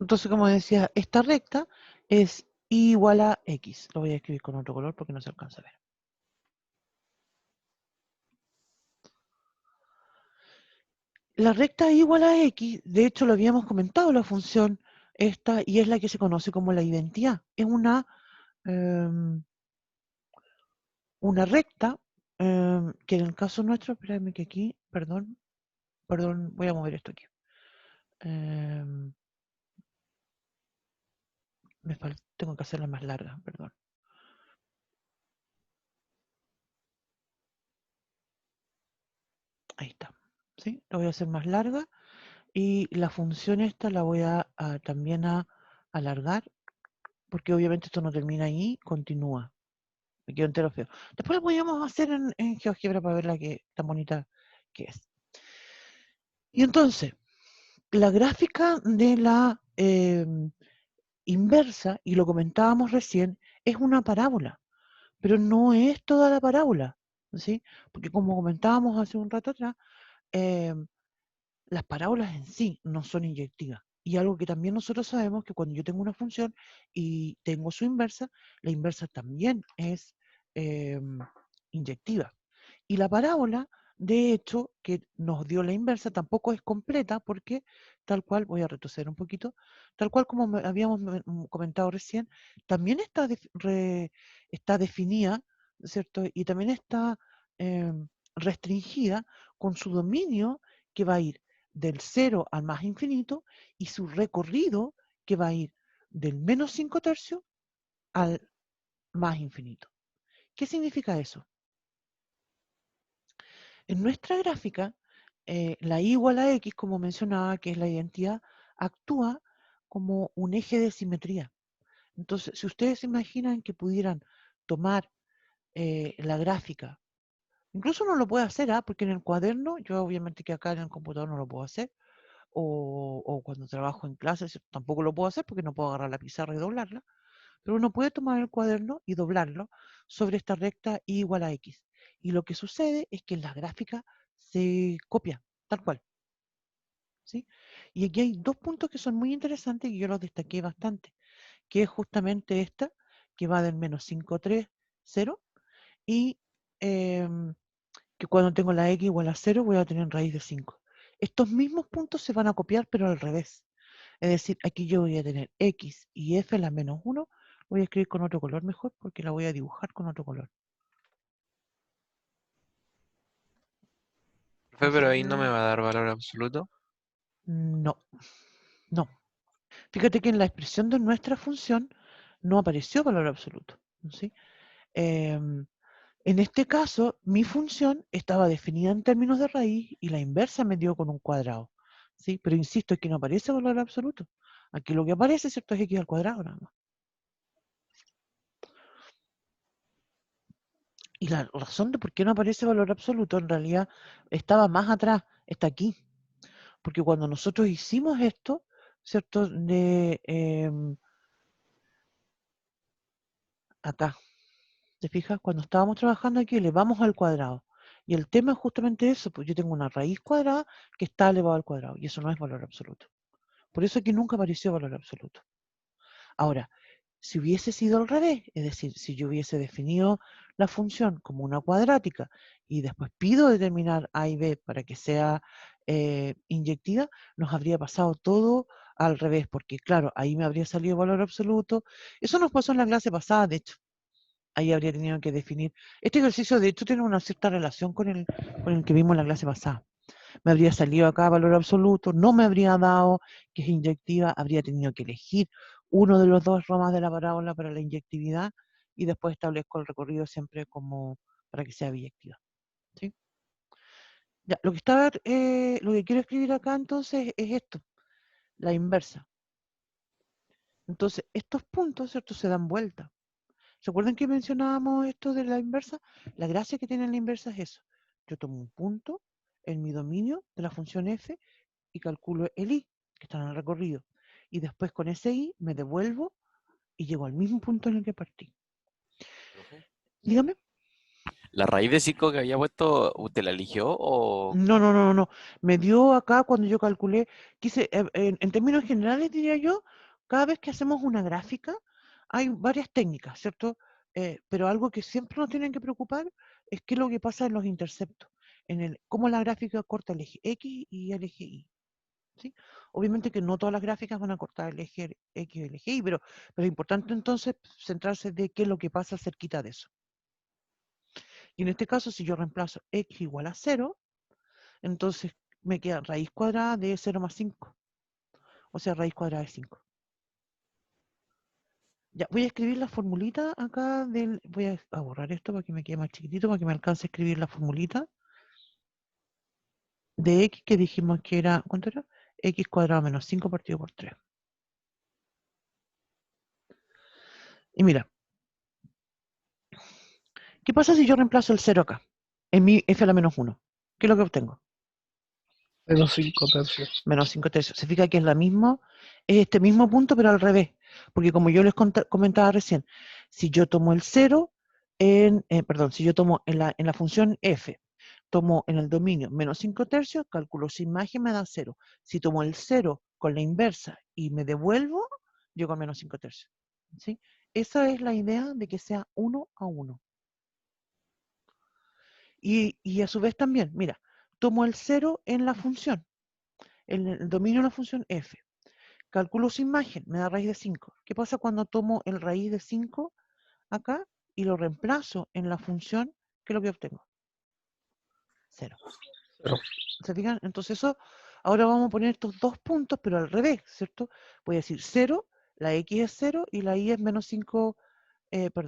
[SPEAKER 1] Entonces, como decía, esta recta es y igual a x. Lo voy a escribir con otro color porque no se alcanza a ver. La recta y igual a x, de hecho lo habíamos comentado, la función esta, y es la que se conoce como la identidad. Es una recta que en el caso nuestro, espérame que aquí, perdón, voy a mover esto aquí. Tengo que hacerla más larga, perdón. Ahí está. ¿Sí? La voy a hacer más larga y la función esta la voy también a alargar porque obviamente esto no termina ahí, continúa. Me quedo entero feo. Después lo podríamos hacer en GeoGebra para ver la tan bonita que es. Y entonces, la gráfica de la inversa, y lo comentábamos recién, es una parábola, pero no es toda la parábola, ¿sí? Porque como comentábamos hace un rato atrás, las parábolas en sí no son inyectivas. Y algo que también nosotros sabemos que cuando yo tengo una función y tengo su inversa, la inversa también es inyectiva. Y la parábola, de hecho, que nos dio la inversa, tampoco es completa porque tal cual, voy a retroceder un poquito, tal cual como habíamos comentado recién, también está definida, ¿cierto? Y también está restringida con su dominio que va a ir del 0 al más infinito y su recorrido que va a ir del menos 5 tercios al más infinito. ¿Qué significa eso? En nuestra gráfica, la y igual a x, como mencionaba, que es la identidad, actúa como un eje de simetría. Entonces, si ustedes se imaginan que pudieran tomar la gráfica, incluso no lo puede hacer, porque en el cuaderno, yo obviamente que acá en el computador no lo puedo hacer, o cuando trabajo en clases tampoco lo puedo hacer porque no puedo agarrar la pizarra y doblarla, pero uno puede tomar el cuaderno y doblarlo sobre esta recta y igual a x. Y lo que sucede es que en la gráfica se copia, tal cual. ¿Sí? Y aquí hay dos puntos que son muy interesantes y yo los destaqué bastante, que es justamente esta, que va del menos 5, 3, 0, y que cuando tengo la x igual a 0 voy a tener raíz de 5. Estos mismos puntos se van a copiar, pero al revés. Es decir, aquí yo voy a tener x y f la menos 1. Voy a escribir con otro color mejor porque la voy a dibujar con otro color.
[SPEAKER 2] Profe,
[SPEAKER 1] Así
[SPEAKER 2] pero ahí no me
[SPEAKER 1] que
[SPEAKER 2] va a dar valor absoluto.
[SPEAKER 1] no, no. Fíjate que en la expresión de nuestra función no apareció valor absoluto. ¿Sí? En este caso, mi función estaba definida en términos de raíz y la inversa me dio con un cuadrado. ¿Sí? Pero insisto, aquí no aparece valor absoluto. Aquí lo que aparece, ¿cierto?, es x al cuadrado nada más. Y la razón de por qué no aparece valor absoluto en realidad estaba más atrás, está aquí. Porque cuando nosotros hicimos esto, ¿cierto? Acá, ¿te fijas? Cuando estábamos trabajando aquí, elevamos al cuadrado. Y el tema es justamente eso, pues yo tengo una raíz cuadrada que está elevada al cuadrado. Y eso no es valor absoluto. Por eso aquí nunca apareció valor absoluto. Ahora, si hubiese sido al revés, es decir, si yo hubiese definido la función como una cuadrática y después pido determinar a y b para que sea inyectiva, nos habría pasado todo al revés, porque claro, ahí me habría salido valor absoluto. Eso nos pasó en la clase pasada, de hecho. Ahí habría tenido que definir. Este ejercicio, de hecho, tiene una cierta relación con el que vimos en la clase pasada. Me habría salido acá valor absoluto, no me habría dado que es inyectiva, habría tenido que elegir uno de los dos ramas de la parábola para la inyectividad y después establezco el recorrido siempre como para que sea biyectiva. ¿Sí? Ya, lo que quiero escribir acá entonces es esto, la inversa. Entonces, estos puntos, ¿cierto?, se dan vuelta. ¿Se acuerdan que mencionábamos esto de la inversa? La gracia que tiene la inversa es eso. Yo tomo un punto en mi dominio de la función f y calculo el i, que está en el recorrido. Y después con ese i me devuelvo y llego al mismo punto en el que partí.
[SPEAKER 5] Profe,
[SPEAKER 1] Dígame.
[SPEAKER 5] ¿la raíz de 5 que había puesto, usted la eligió o...?
[SPEAKER 1] No. Me dio acá cuando yo calculé, en términos generales diría yo, cada vez que hacemos una gráfica hay varias técnicas, ¿cierto? Pero algo que siempre nos tienen que preocupar es qué es lo que pasa en los interceptos, cómo la gráfica corta el eje X y el eje Y. ¿Sí? Obviamente que no todas las gráficas van a cortar el eje X y el eje Y, pero es importante entonces centrarse de qué es lo que pasa cerquita de eso. Y en este caso, si yo reemplazo X igual a 0, entonces me queda raíz cuadrada de 0 más 5. O sea, raíz cuadrada de 5. Ya, voy a escribir la formulita acá voy a borrar esto para que me quede más chiquitito, para que me alcance a escribir la formulita de X que dijimos que era, ¿cuánto era? X cuadrado menos 5 partido por 3. Y mira, ¿qué pasa si yo reemplazo el 0 acá? En mi f a la menos 1. ¿Qué es lo que obtengo?
[SPEAKER 6] Menos 5 tercios.
[SPEAKER 1] Menos 5 tercios. Se fija que es este mismo punto, pero al revés. Porque como yo les comentaba recién, si yo tomo el 0 si yo tomo en la función f, tomo en el dominio menos 5 tercios, calculo su imagen, me da 0. Si tomo el 0 con la inversa y me devuelvo, llego a menos 5 tercios. ¿Sí? Esa es la idea de que sea 1 a 1. Y a su vez también, mira, tomo el 0 en la función, en el dominio de la función f. Calculo su imagen, me da raíz de 5. ¿Qué pasa cuando tomo el raíz de 5 acá y lo reemplazo en la función? ¿Qué es lo que obtengo? 0.
[SPEAKER 6] Cero.
[SPEAKER 1] ¿Se fijan? Entonces ahora vamos a poner estos dos puntos, pero al revés, ¿cierto? Voy a decir 0, la x es 0 y la y es menos 5,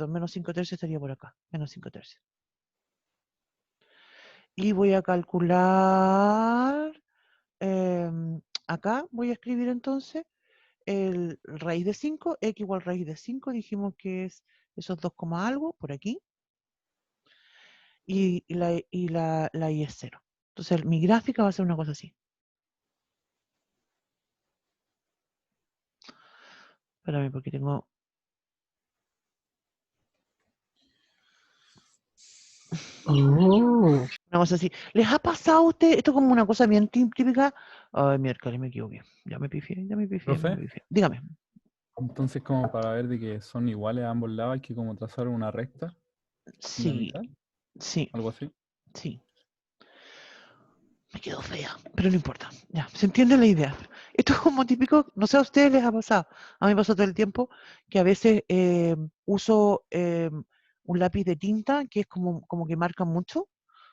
[SPEAKER 1] menos 5 tercios estaría por acá, menos 5 tercios. y voy a calcular, acá voy a escribir entonces el raíz de 5, x igual raíz de 5, dijimos que es esos 2, algo, por aquí, y la y es 0. Entonces mi gráfica va a ser una cosa así. Espérame, porque tengo...
[SPEAKER 6] Oh,
[SPEAKER 1] Una cosa así. ¿Les ha pasado a usted esto como una cosa bien típica? Ay, miércoles, me equivoqué. Ya me pifié, ya me pifié, ya me
[SPEAKER 4] Profe,
[SPEAKER 1] pifié. Dígame.
[SPEAKER 4] entonces como para ver de que son iguales a ambos lados hay que como trazar una recta en la
[SPEAKER 1] Sí,
[SPEAKER 4] mitad,
[SPEAKER 1] sí,
[SPEAKER 4] algo así.
[SPEAKER 1] sí. Me quedó fea, pero no importa. Ya, se entiende la idea. Esto es como típico, no sé a ustedes les ha pasado. A mí me pasa todo el tiempo que a veces uso un lápiz de tinta que es como que marca mucho,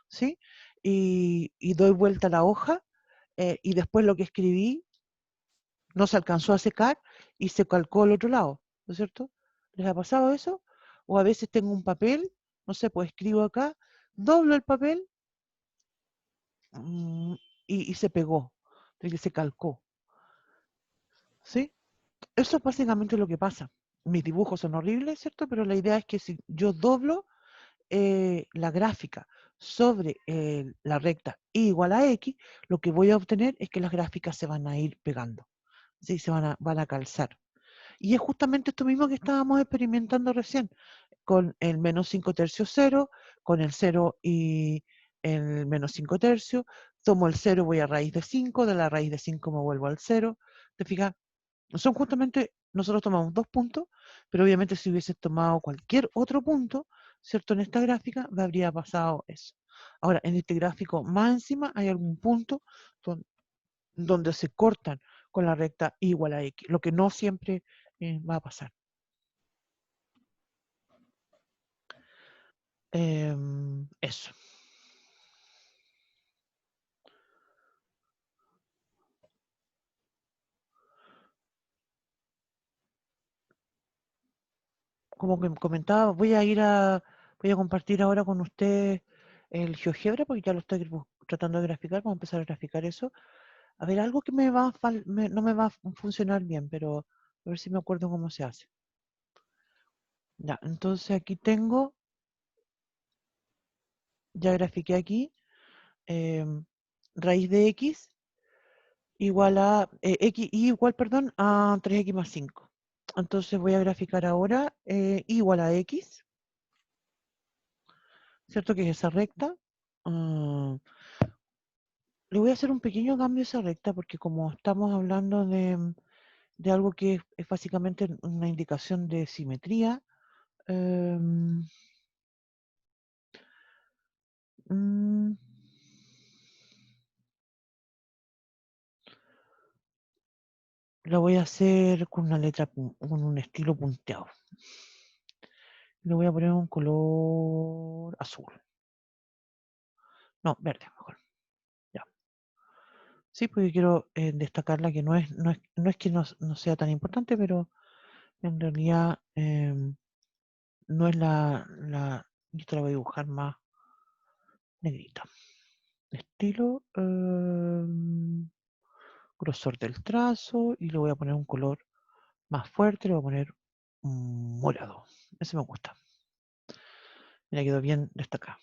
[SPEAKER 1] ¿sí? Y doy vuelta a la hoja y después lo que escribí no se alcanzó a secar y se calcó al otro lado, ¿no es cierto? ¿Les ha pasado eso? O a veces tengo un papel, no sé, pues escribo acá, doblo el papel mm, y se pegó, de que se calcó, ¿sí? Eso es básicamente lo que pasa. Mis dibujos son horribles, ¿cierto? Pero la idea es que si yo doblo la gráfica sobre la recta y igual a x, lo que voy a obtener es que las gráficas se van a ir pegando, ¿sí? Van a calzar. Y es justamente esto mismo que estábamos experimentando recién, con el menos 5 tercios 0, con el 0 y el menos 5 tercios, tomo el 0, voy a raíz de 5, de la raíz de 5 me vuelvo al 0, ¿te fijas? Son justamente, nosotros tomamos 2 puntos, pero obviamente si hubieses tomado cualquier otro punto, ¿cierto? En esta gráfica me habría pasado eso. Ahora, en este gráfico más encima hay algún punto donde se cortan con la recta igual a x, lo que no siempre va a pasar. Eso. Como que comentaba, voy a compartir ahora con usted el GeoGebra, porque ya lo estoy tratando de graficar, vamos a empezar a graficar eso. A ver, algo que no me va a funcionar bien, pero a ver si me acuerdo cómo se hace. Ya, entonces aquí tengo, ya grafiqué aquí, raíz de x igual a, perdón, a 3x más 5. Entonces voy a graficar ahora igual a x, ¿cierto? Que es esa recta. Ah, le voy a hacer un pequeño cambio a esa recta porque como estamos hablando de algo que es básicamente una indicación de simetría, em, mm, lo voy a hacer con una letra, con un estilo punteado. Le voy a poner un color azul. No, verde mejor. Ya. Sí, porque quiero destacarla que no es que no sea tan importante, pero en realidad no es yo te la voy a dibujar más negrita. Estilo, grosor del trazo y le voy a poner un color más fuerte, le voy a poner morado. Ese me gusta. Mira, quedó bien destacado.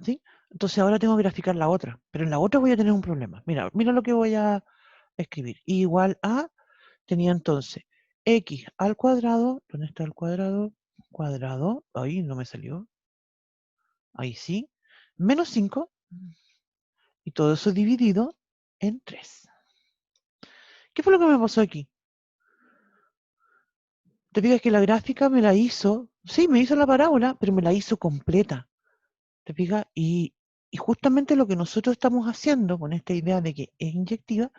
[SPEAKER 1] ¿Sí? Entonces ahora tengo que graficar la otra, pero en la otra voy a tener un problema. Mira lo que voy a escribir. Igual a, tenía entonces x al cuadrado, ¿dónde está el cuadrado? Cuadrado, ahí no me salió. Ahí sí. Menos 5 y todo eso dividido en 3. ¿Qué fue lo que me pasó aquí? Te fijas que la gráfica me la hizo, sí, me hizo la parábola, pero me la hizo completa. ¿Te fijas? Y justamente lo que nosotros estamos haciendo con esta idea de que es inyectiva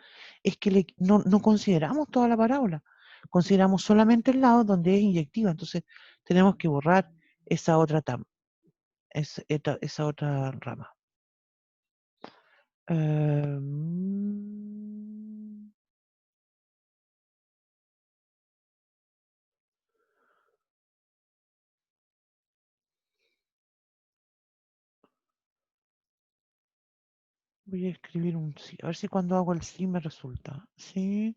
[SPEAKER 1] es que no consideramos toda la parábola, consideramos solamente el lado donde es inyectiva. Entonces tenemos que borrar esa otra, esa otra rama. Em, Voy a escribir un sí. A ver si cuando hago el sí me resulta. Sí.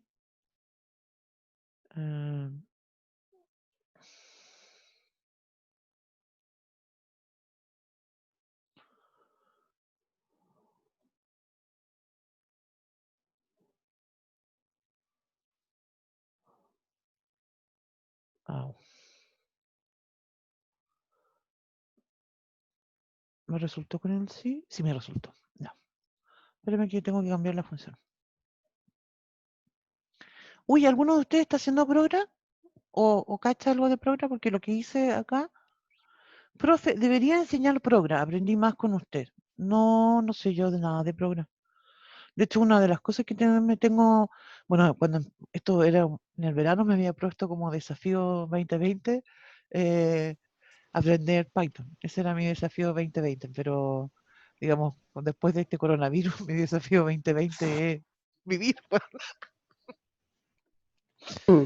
[SPEAKER 1] eh, au. ¿Me resultó con el sí? Sí me resultó. No. Espérame que tengo que cambiar la función. Uy, ¿alguno de ustedes está haciendo Progra? ¿O cacha algo de Progra? Porque lo que hice acá... Profe, debería enseñar Progra. Aprendí más con usted. No, no sé yo de nada de Progra. De hecho, una de las cosas que me tengo... Bueno, cuando esto era en el verano me había puesto como desafío 2020 aprender Python. Ese era mi desafío 2020, pero digamos, después de este coronavirus, mi desafío 2020 es vivir.
[SPEAKER 6] Mm.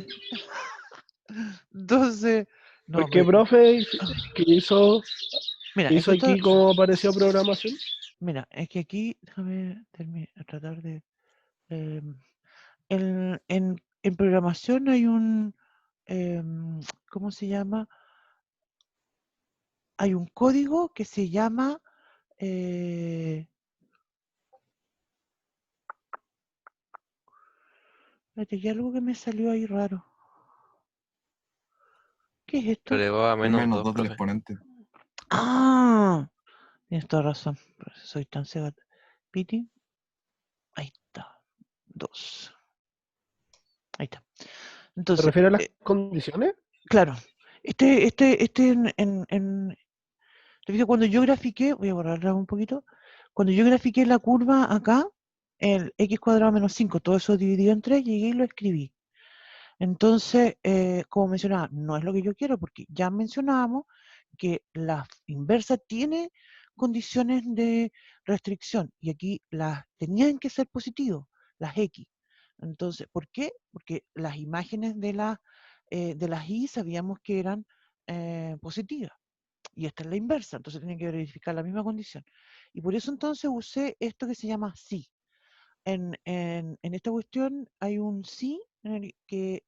[SPEAKER 1] Entonces, no,
[SPEAKER 6] ¿Por qué, profe? ¿Qué hizo,
[SPEAKER 1] mira,
[SPEAKER 6] qué
[SPEAKER 1] es que
[SPEAKER 6] hizo
[SPEAKER 1] esto,
[SPEAKER 6] aquí? ¿Cómo apareció programación?
[SPEAKER 1] mira, es que aquí, déjame tratar de, em, en programación hay un, ¿cómo se llama? Hay un código que se llama, espérate, hay algo que me salió ahí raro. ¿Qué es esto?
[SPEAKER 2] Elevado a
[SPEAKER 7] Es
[SPEAKER 2] menos
[SPEAKER 7] menos
[SPEAKER 2] 2,
[SPEAKER 7] 2 del
[SPEAKER 2] profe.
[SPEAKER 7] exponente.
[SPEAKER 1] Ah, tienes toda razón. Por eso soy tan cega. Piti. Ahí está. 2. Ahí está.
[SPEAKER 6] ¿Se
[SPEAKER 1] Entonces,
[SPEAKER 6] refiere a las condiciones?
[SPEAKER 1] claro. Te fijas, cuando yo grafiqué, voy a borrarla un poquito. Cuando yo grafiqué la curva acá, el x cuadrado menos 5, todo eso dividido en 3, llegué y lo escribí. Entonces, como mencionaba, no es lo que yo quiero, porque ya mencionábamos que la inversa tiene condiciones de restricción y aquí las tenían que ser positivos, las X. Entonces, ¿por qué? Porque las imágenes de las Y sabíamos que eran positivas y esta es la inversa, entonces tienen que verificar la misma condición. Y por eso entonces usé esto que se llama sí. En esta cuestión hay un sí que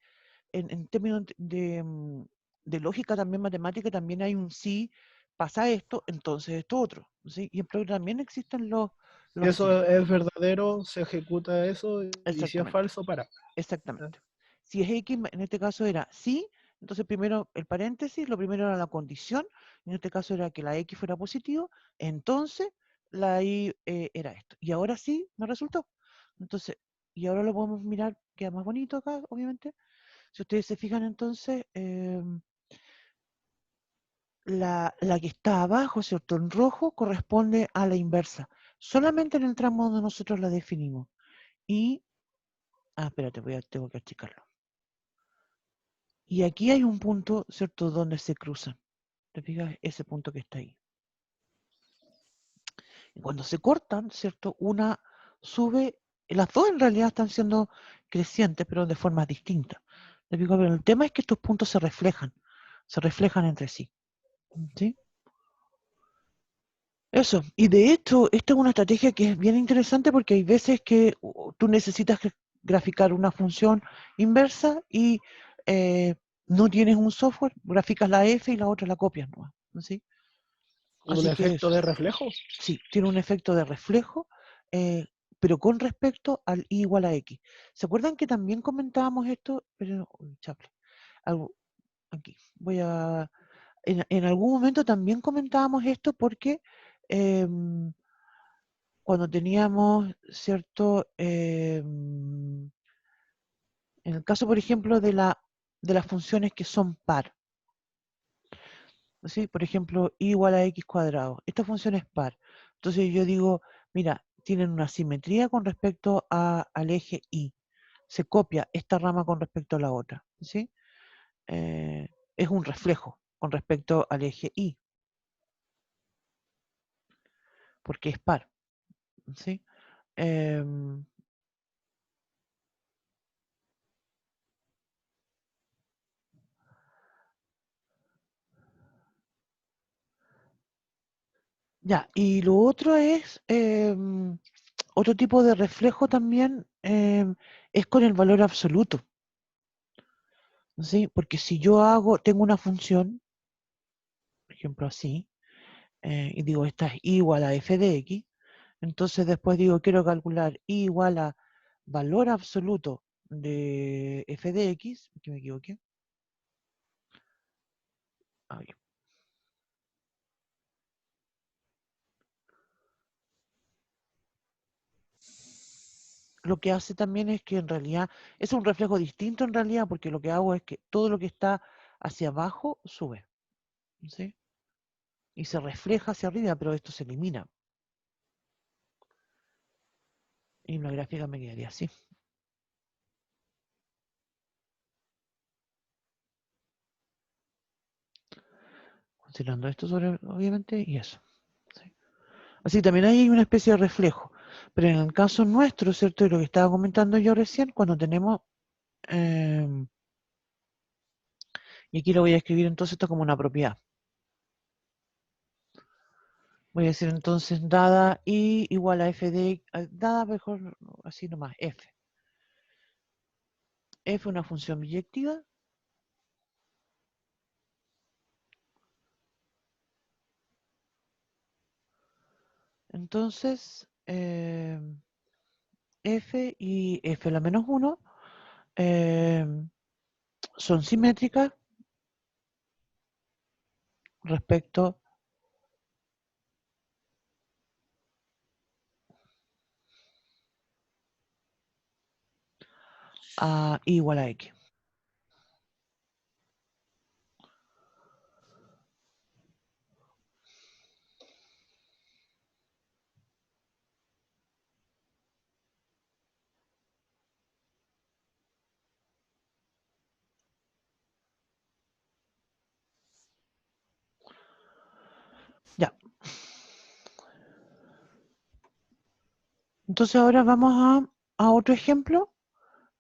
[SPEAKER 1] en términos de lógica también matemática, también hay un sí, pasa esto, entonces esto otro. ¿Sí? Y en Programa también existen
[SPEAKER 6] Si
[SPEAKER 1] los sí.
[SPEAKER 6] eso es verdadero, se ejecuta eso, y si es
[SPEAKER 1] Exactamente,
[SPEAKER 6] falso, para.
[SPEAKER 1] exactamente. Si es X, en este caso era sí, entonces primero el paréntesis, lo primero era la condición, en este caso era que la X fuera positivo, entonces la Y era esto. Y ahora sí me resultó. Entonces, y ahora lo podemos mirar, queda más bonito acá, obviamente. Si ustedes se fijan entonces, la que está abajo, ¿cierto? En rojo corresponde a la inversa. Solamente en el tramo donde nosotros la definimos. Y, espérate, tengo que achicarlo. Y aquí hay un punto, ¿cierto? Donde se cruzan. ¿Te fijas? Ese punto que está ahí. Y cuando se cortan, ¿cierto? Una sube, las dos en realidad están siendo crecientes, pero de formas distintas. ¿Te fijas? Pero el tema es que estos puntos se reflejan entre sí. ¿Sí? Eso, y de hecho, esta es una estrategia que es bien interesante porque hay veces que tú necesitas graficar una función inversa y no tienes un software, graficas la F y la otra la copias, ¿no? ¿Sí?
[SPEAKER 6] Como un
[SPEAKER 1] Así que
[SPEAKER 6] efecto
[SPEAKER 1] eso,
[SPEAKER 6] de reflejo.
[SPEAKER 1] sí, tiene un efecto de reflejo, pero con respecto al I igual a X. ¿Se acuerdan que también comentábamos esto? Pero, chaple, aquí, en algún momento también comentábamos esto porque cuando teníamos cierto, en el caso, por ejemplo, de las funciones que son par, ¿sí? Por ejemplo, y igual a x cuadrado. Esta función es par. Entonces yo digo, mira, tienen una simetría con respecto al eje y. Se copia esta rama con respecto a la otra, ¿sí? Es un reflejo con respecto al eje y, porque es par, ¿sí? Em, ya, y lo otro es, Otro tipo de reflejo también es con el valor absoluto. ¿Sí? Porque si yo tengo una función, por ejemplo así, y digo esta es igual a f de x, entonces después digo quiero calcular y igual a valor absoluto de f de x, que me equivoqué. Ahí. Lo que hace también es que en realidad es un reflejo distinto en realidad, porque lo que hago es que todo lo que está hacia abajo sube, ¿sí? Y se refleja hacia arriba, pero esto se elimina. Y una gráfica me quedaría así. Considerando esto sobre, obviamente, y eso. ¿Sí? Así que también hay una especie de reflejo. Pero en el caso nuestro, ¿cierto? Y lo que estaba comentando yo recién, cuando tenemos... y aquí lo voy a escribir entonces esto como una propiedad. Voy a decir entonces dada y igual a f de... dada mejor así nomás, f. F es una función biyectiva. Entonces, f y f la menos 1 son simétricas respecto a i igual a x. Ya. Entonces ahora vamos a otro ejemplo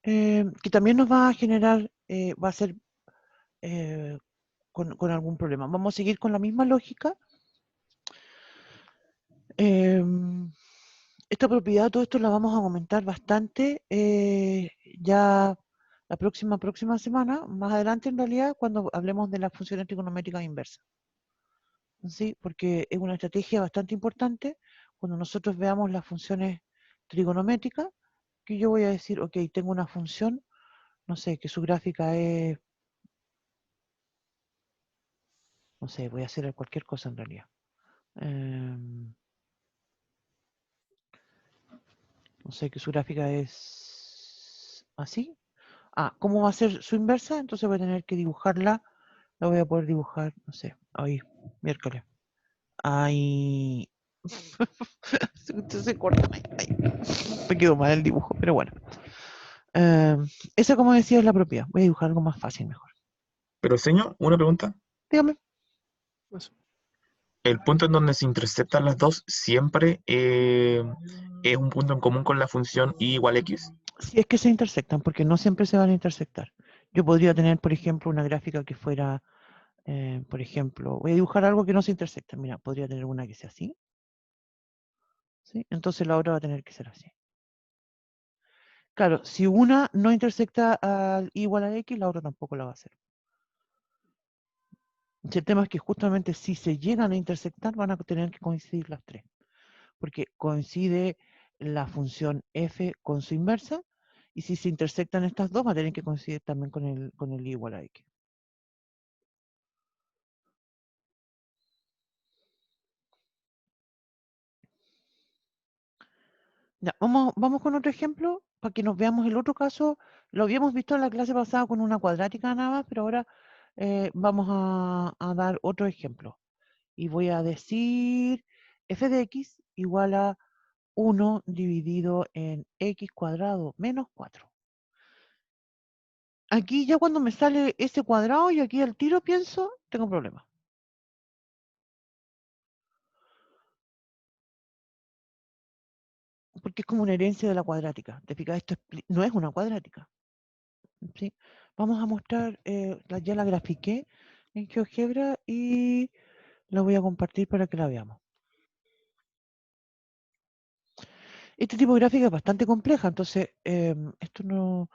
[SPEAKER 1] que también nos va a generar, va a ser con algún problema. Vamos a seguir con la misma lógica. Esta propiedad, todo esto la vamos a comentar bastante ya la próxima semana, más adelante en realidad, cuando hablemos de las funciones trigonométricas inversas. ¿Sí? Porque es una estrategia bastante importante cuando nosotros veamos las funciones trigonométricas, que yo voy a decir, ok, tengo una función, no sé, que su gráfica es, no sé, voy a hacer cualquier cosa en realidad. No sé, que su gráfica es así. ¿Cómo va a ser su inversa? Entonces voy a tener que dibujarla. La voy a poder dibujar, no sé, hoy, miércoles. Ahí. Se corta. Me quedó mal el dibujo, pero bueno. Esa, como decía, es la propiedad. Voy a dibujar algo más fácil mejor.
[SPEAKER 3] Pero, señor, una pregunta.
[SPEAKER 1] Dígame.
[SPEAKER 6] Eso.
[SPEAKER 3] ¿El punto en donde se interceptan las dos siempre es un punto en común con la función y igual x?
[SPEAKER 1] Si es que se intersectan, porque no siempre se van a intersectar. Yo podría tener, por ejemplo, una gráfica que fuera, por ejemplo, voy a dibujar algo que no se intersecta. Mira, podría tener una que sea así. ¿Sí? Entonces la otra va a tener que ser así. Claro, si una no intersecta al igual a x, la otra tampoco la va a hacer. El tema es que justamente si se llegan a intersectar, van a tener que coincidir las tres. Porque coincide la función f con su inversa, y si se intersectan estas dos, va a tener que coincidir también con el igual a x. Ya, vamos con otro ejemplo para que nos veamos el otro caso. Lo habíamos visto en la clase pasada con una cuadrática nada más, pero ahora vamos a dar otro ejemplo. Y voy a decir f de x igual a 1 dividido en x cuadrado menos 4. Aquí ya cuando me sale ese cuadrado y aquí al tiro pienso, tengo problemas. Porque es como una herencia de la cuadrática. Te fijas, esto no es una cuadrática. ¿Sí? Vamos a mostrar, ya la grafiqué en GeoGebra y la voy a compartir para que la veamos. Este tipo de gráfica es bastante compleja, entonces esto no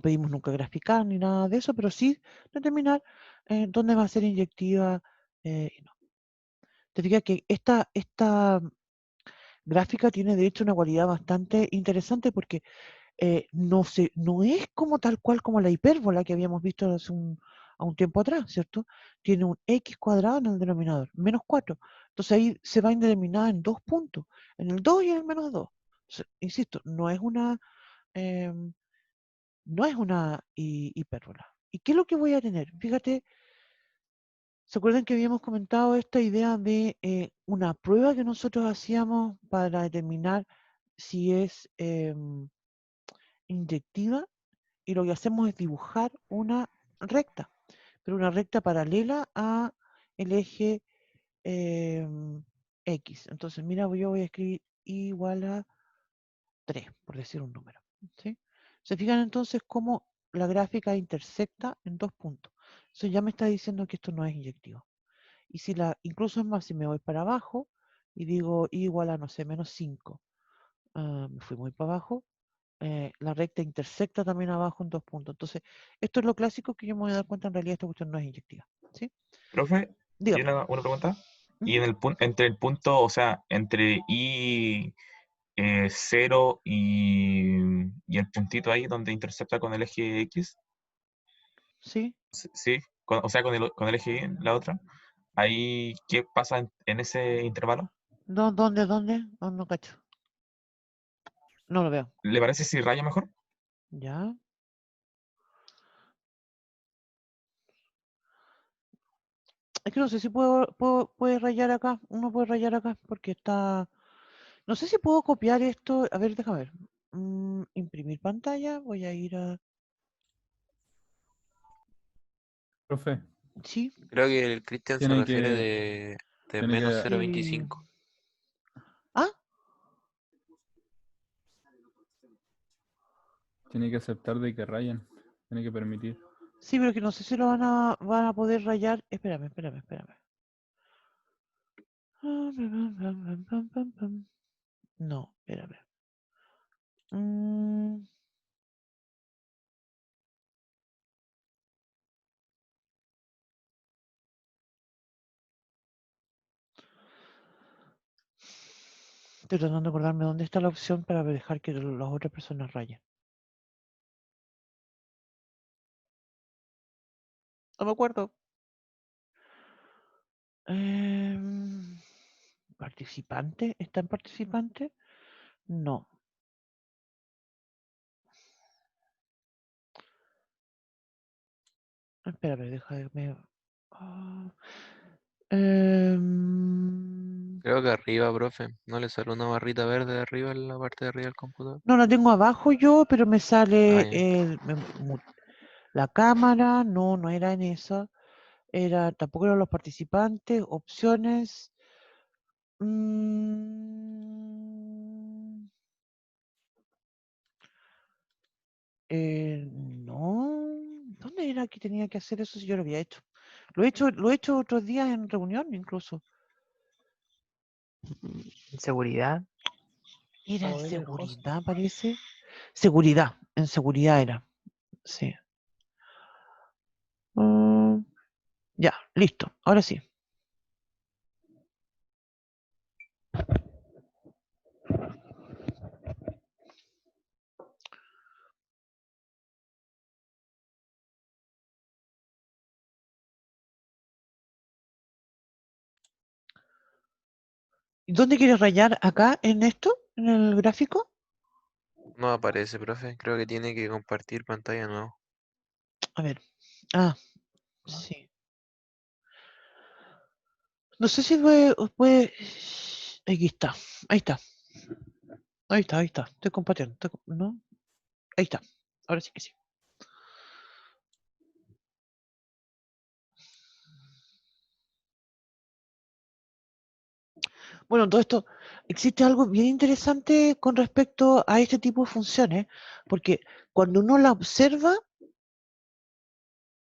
[SPEAKER 1] pedimos nunca graficar ni nada de eso, pero sí determinar dónde va a ser inyectiva y no. Te fijas que esta gráfica tiene de hecho una cualidad bastante interesante porque no es como tal cual como la hipérbola que habíamos visto a un tiempo atrás, ¿cierto? Tiene un x cuadrado en el denominador, menos 4. Entonces ahí se va a indeterminar en 2 puntos, en el 2 y en el menos 2. Entonces, insisto, em, no es una hipérbola. ¿Y qué es lo que voy a tener? Fíjate, ¿se acuerdan que habíamos comentado esta idea de una prueba que nosotros hacíamos para determinar si es inyectiva? Y lo que hacemos es dibujar una recta, pero una recta paralela a el eje X. Entonces, mira, yo voy a escribir y igual a 3, por decir un número. ¿Sí? ¿Se fijan entonces cómo la gráfica intersecta en 2 puntos? Eso ya me está diciendo que esto no es inyectivo. Y si incluso es más, si me voy para abajo y digo y igual a, no sé, menos 5, me fui muy para abajo, la recta intersecta también abajo en 2 puntos. Entonces, esto es lo clásico que yo me voy a dar cuenta en realidad esta cuestión no es inyectiva. ¿Sí?
[SPEAKER 3] Profe,
[SPEAKER 1] Dígame.
[SPEAKER 3] ¿tiene una pregunta? Y
[SPEAKER 1] Ujú.
[SPEAKER 3] entre el punto, o sea, entre I 0 y el puntito ahí donde intercepta con el eje X,
[SPEAKER 1] Sí.
[SPEAKER 3] sí, o sea, con el eje Y, la otra, ahí, ¿qué pasa en ese intervalo?
[SPEAKER 1] ¿Dónde? No cacho. No lo veo.
[SPEAKER 3] ¿Le parece si raya mejor?
[SPEAKER 1] Ya. Es que no sé si puede rayar acá. Uno puede rayar acá porque está... No sé si puedo copiar esto. A ver, déjame ver. Imprimir pantalla. Voy a ir a...
[SPEAKER 4] Profe,
[SPEAKER 1] Sí.
[SPEAKER 2] Creo que el Cristian se
[SPEAKER 4] tiene
[SPEAKER 2] refiere
[SPEAKER 4] que,
[SPEAKER 2] de
[SPEAKER 4] tiene
[SPEAKER 2] menos
[SPEAKER 4] que,
[SPEAKER 1] Sí.
[SPEAKER 2] 0,25.
[SPEAKER 1] Ah,
[SPEAKER 4] tiene que aceptar de que rayen. Tiene que permitir.
[SPEAKER 1] sí, pero que no sé si lo van a poder rayar. Espérame. No, espérame. Estoy tratando de acordarme dónde está la opción para dejar que las otras personas rayen. No me acuerdo. ¿Participante? ¿Está en participante? No. Espérame, déjame. Ah,
[SPEAKER 2] Creo que arriba, profe. ¿No le sale una barrita verde arriba en la parte de arriba del computador?
[SPEAKER 1] no, la tengo abajo yo, pero me
[SPEAKER 2] Ah,
[SPEAKER 1] sale
[SPEAKER 2] ya.
[SPEAKER 1] la cámara. No era en esa. Tampoco eran los participantes. Opciones. No. ¿Dónde era que tenía que hacer eso si yo lo había hecho? Lo he hecho otros días en reunión incluso.
[SPEAKER 7] Seguridad.
[SPEAKER 1] Era en
[SPEAKER 6] Poder host.
[SPEAKER 1] seguridad, parece. Seguridad, en seguridad era. Sí. Ya, listo. Ahora sí. ¿Y dónde quieres rayar? ¿Acá en esto? ¿En el gráfico?
[SPEAKER 2] No aparece, profe. Creo que tiene que compartir pantalla nuevo.
[SPEAKER 1] A ver. Ah, sí. No sé si puede... Aquí está. Ahí está. Ahí está. Estoy compartiendo. ¿No? Ahí está. Ahora sí que sí. Bueno, todo esto, existe algo bien interesante con respecto a este tipo de funciones, porque cuando uno la observa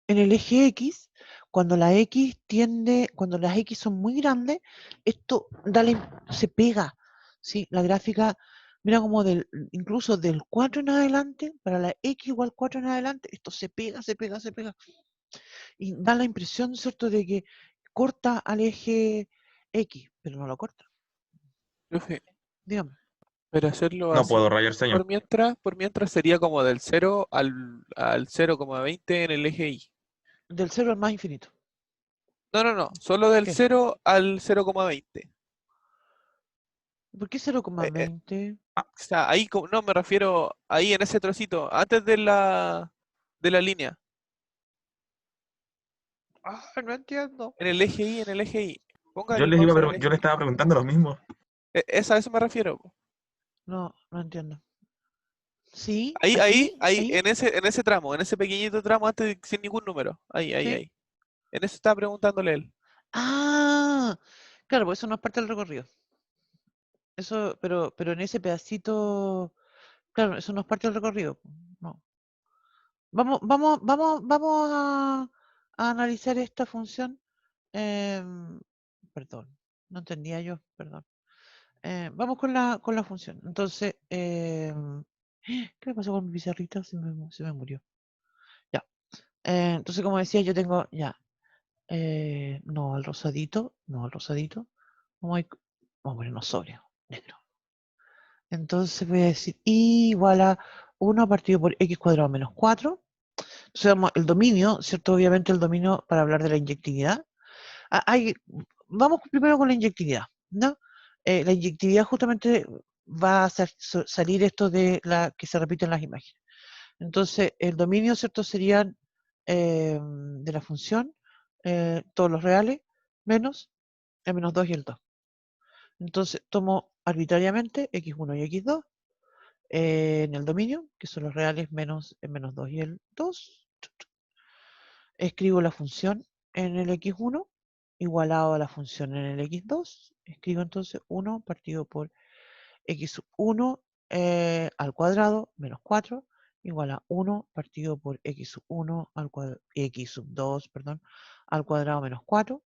[SPEAKER 1] en el eje X, cuando las X son muy grandes, esto se pega, ¿sí? La gráfica Mira como incluso del 4 en adelante, para la x igual 4 en adelante, esto se pega, se pega, se pega. Y da la impresión, ¿cierto?, de que corta al eje x, pero no lo corta.
[SPEAKER 2] Profe,
[SPEAKER 1] Dígame.
[SPEAKER 2] pero hacerlo
[SPEAKER 3] No puedo
[SPEAKER 2] así,
[SPEAKER 3] rayar, señor.
[SPEAKER 2] por mientras sería como del 0 al 0,20 en el eje Y.
[SPEAKER 1] Del 0 al más infinito.
[SPEAKER 2] No, solo del
[SPEAKER 1] ¿Qué?
[SPEAKER 2] 0 al 0,20.
[SPEAKER 1] ¿Por qué
[SPEAKER 2] Eh,
[SPEAKER 1] 0,20?
[SPEAKER 2] O sea, ahí, no, me refiero ahí en ese trocito, antes de la línea,
[SPEAKER 1] Ah, no entiendo.
[SPEAKER 2] en el eje Y, en el eje Y.
[SPEAKER 3] Yo
[SPEAKER 2] Póngale
[SPEAKER 3] les iba,
[SPEAKER 2] pausa en
[SPEAKER 3] pero
[SPEAKER 2] el
[SPEAKER 3] yo
[SPEAKER 2] eje
[SPEAKER 3] le
[SPEAKER 2] Y.
[SPEAKER 3] estaba preguntando lo mismo.
[SPEAKER 2] A eso me refiero, po.
[SPEAKER 1] No, no entiendo. ¿Sí?
[SPEAKER 2] Ahí, ahí,
[SPEAKER 1] ¿Aquí?
[SPEAKER 2] ahí,
[SPEAKER 1] ¿Ahí?
[SPEAKER 2] en ese tramo, en ese pequeñito tramo antes sin ningún número. Ahí, ahí,
[SPEAKER 1] ¿Sí?
[SPEAKER 2] ahí. En eso estaba preguntándole él.
[SPEAKER 1] Ah, claro, pues eso no es parte del recorrido. Eso, pero en ese pedacito, claro, eso no es parte del recorrido. No. Vamos a analizar esta función. Perdón, no entendía yo, perdón. Vamos con la función. Entonces, ¿qué me pasó con mi pizarrita? Se me murió. Ya. Entonces, como decía, yo tengo ya. No, al rosadito. No, al rosadito. Vamos a ponernos sobrio, negro. Entonces voy a decir y igual a 1 partido por x cuadrado menos 4. Entonces vamos, el dominio, ¿cierto? Obviamente el dominio para hablar de la inyectividad. Vamos primero con la inyectividad, ¿no? La inyectividad justamente va a salir esto de la que se repiten las imágenes. Entonces, el dominio, ¿cierto? Serían de la función todos los reales menos el menos 2 y el 2. Entonces, tomo arbitrariamente x1 y x2 en el dominio, que son los reales menos el menos 2 y el 2. Escribo la función en el x1 igualado a la función en el x2. Escribo entonces 1 partido por x1 al cuadrado menos 4 igual a 1 partido por x1 al cuadrado, x2, perdón, al cuadrado menos 4.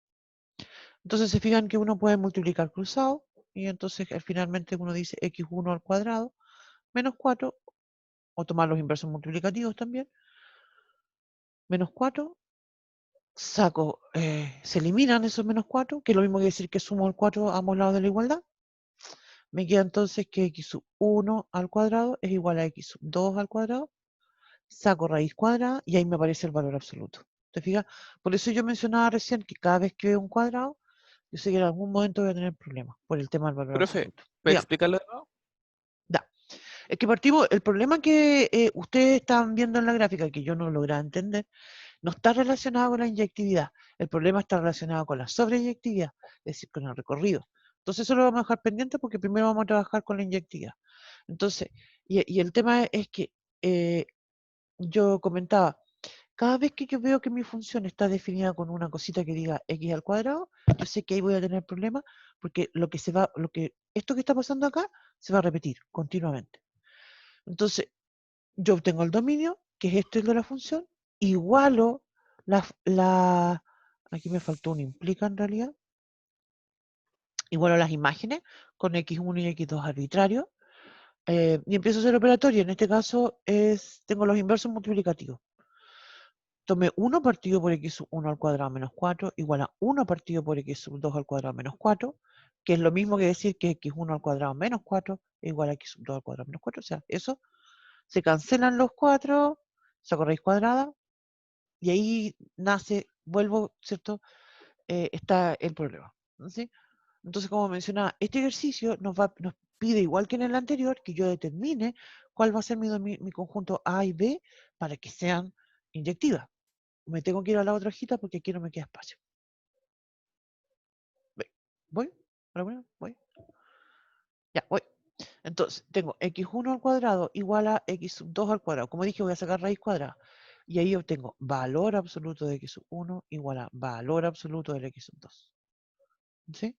[SPEAKER 1] Entonces se fijan que uno puede multiplicar cruzado y entonces finalmente uno dice x1 al cuadrado menos 4, o tomar los inversos multiplicativos también, menos 4, saco, se eliminan esos menos 4, que es lo mismo que decir que sumo el 4 a ambos lados de la igualdad. Me queda entonces que x1 al cuadrado es igual a x2 al cuadrado, saco raíz cuadrada y ahí me aparece el valor absoluto. ¿Te fijas? Por eso yo mencionaba recién que cada vez que veo un cuadrado, yo sé que en algún momento voy a tener problemas por el tema del valor
[SPEAKER 2] Profe,
[SPEAKER 1] absoluto.
[SPEAKER 2] ¿puede
[SPEAKER 1] Dígame.
[SPEAKER 2] explicarlo de nuevo?
[SPEAKER 1] Da. Es que partimos, el problema que ustedes están viendo en la gráfica, que yo no lograba entender, no está relacionado con la inyectividad. El problema está relacionado con la sobreyectividad, es decir, con el recorrido. Entonces eso lo vamos a dejar pendiente porque primero vamos a trabajar con la inyectividad. Entonces, y el tema es que yo comentaba, cada vez que yo veo que mi función está definida con una cosita que diga x al cuadrado, yo sé que ahí voy a tener problemas porque esto que está pasando acá se va a repetir continuamente. Entonces, yo obtengo el dominio, que es este el de la función, igualo aquí me faltó un implica en realidad, igualo las imágenes con x1 y x2 arbitrarios, y empiezo a hacer operatorio. En este caso tengo los inversos multiplicativos. Tomé 1 partido por x1 al cuadrado menos 4 igual a 1 partido por x2 al cuadrado menos 4, que es lo mismo que decir que x1 al cuadrado menos 4 igual a x2 al cuadrado menos 4. O sea, eso se cancelan los 4, saco raíz cuadrada, y ahí vuelvo, ¿cierto? Está el problema. ¿Sí? Entonces, como mencionaba, este ejercicio nos pide, igual que en el anterior, que yo determine cuál va a ser mi conjunto A y B para que sean inyectivas. Me tengo que ir a la otra hojita porque aquí no me queda espacio. ¿Voy? ¿Voy? Ya, voy. Entonces, tengo x1 al cuadrado igual a x2 al cuadrado. Como dije, voy a sacar raíz cuadrada. Y ahí obtengo valor absoluto de x1 igual a valor absoluto del x2. ¿Sí?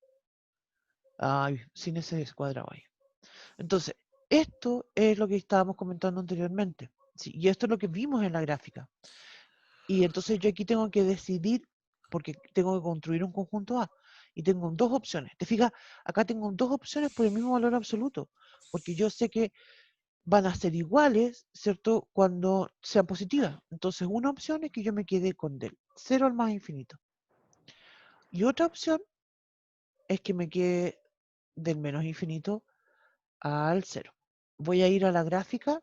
[SPEAKER 1] Ay, sin ese cuadrado ahí. Entonces, esto es lo que estábamos comentando anteriormente. ¿Sí? Y esto es lo que vimos en la gráfica. Y entonces yo aquí tengo que decidir, porque tengo que construir un conjunto A. y tengo dos opciones. ¿Te fijas? Acá tengo dos opciones por el mismo valor absoluto, porque yo sé que van a ser iguales, ¿cierto? Cuando sean positivas. Entonces, una opción es que yo me quede con del 0 al más infinito. Y otra opción es que me quede del menos infinito al 0. Voy a ir a la gráfica.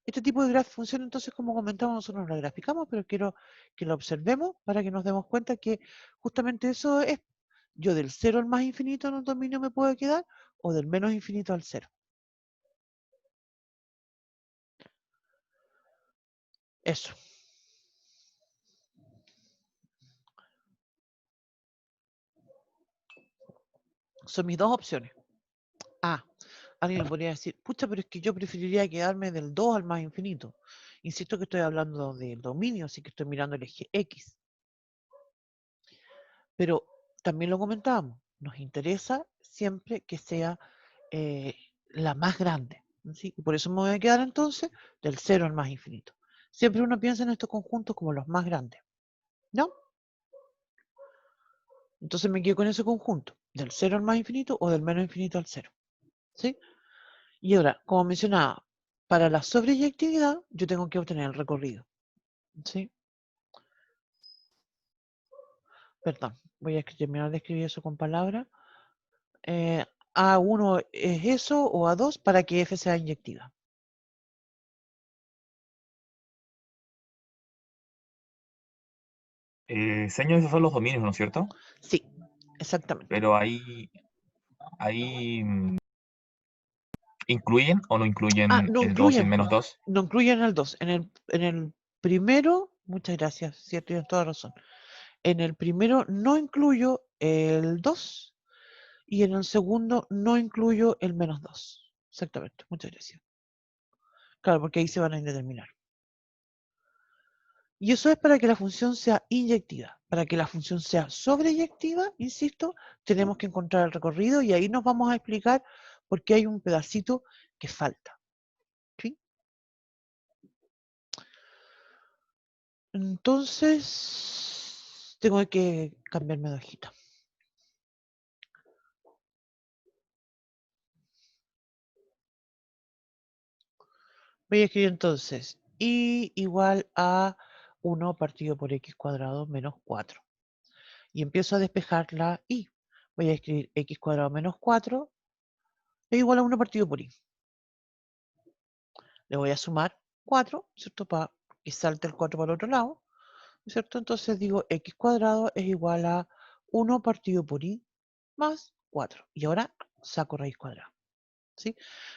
[SPEAKER 1] Este tipo de gráfica funciona entonces como comentamos, nosotros no la graficamos, pero quiero que lo observemos para que nos demos cuenta que justamente eso es. Yo del 0 al más infinito en un dominio me puedo quedar o del menos infinito al 0. Eso. Son mis dos opciones. Alguien me podría decir, pucha, pero es que yo preferiría quedarme del 2 al más infinito. Insisto que estoy hablando del dominio, así que estoy mirando el eje X. Pero también lo comentábamos, nos interesa siempre que sea la más grande. ¿Sí? Y por eso me voy a quedar entonces del 0 al más infinito. Siempre uno piensa en estos conjuntos como los más grandes. ¿No? Entonces me quedo con ese conjunto, del 0 al más infinito o del menos infinito al 0. ¿Sí? Y ahora, como mencionaba, para la sobreyectividad yo tengo que obtener el recorrido. ¿Sí? Perdón, voy a terminar de escribir eso con palabras. A1 es eso o A2 para que F sea inyectiva.
[SPEAKER 3] Señor, esos son los dominios, ¿no es cierto?
[SPEAKER 1] Sí, exactamente.
[SPEAKER 3] Pero ahí ¿incluyen o no incluyen
[SPEAKER 1] No
[SPEAKER 3] el 2 y el
[SPEAKER 1] incluyen,
[SPEAKER 3] menos 2?
[SPEAKER 1] no incluyen el 2. En el primero, muchas gracias, sí, tienes toda razón. En el primero no incluyo el 2 y en el segundo no incluyo el menos 2. Exactamente, muchas gracias. Claro, porque ahí se van a indeterminar. Y eso es para que la función sea inyectiva. Para que la función sea sobreyectiva, insisto, tenemos que encontrar el recorrido y ahí nos vamos a explicar por qué hay un pedacito que falta. ¿Sí? Entonces, tengo que cambiarme de hojita. Voy a escribir entonces y igual a 1 partido por x cuadrado menos 4. Y empiezo a despejar la y. Voy a escribir x cuadrado menos 4 es igual a 1 partido por y. Le voy a sumar 4, ¿cierto? Para que salte el 4 para el otro lado, ¿cierto? Entonces digo x cuadrado es igual a 1 partido por y más 4. Y ahora saco raíz cuadrada. ¿Sí?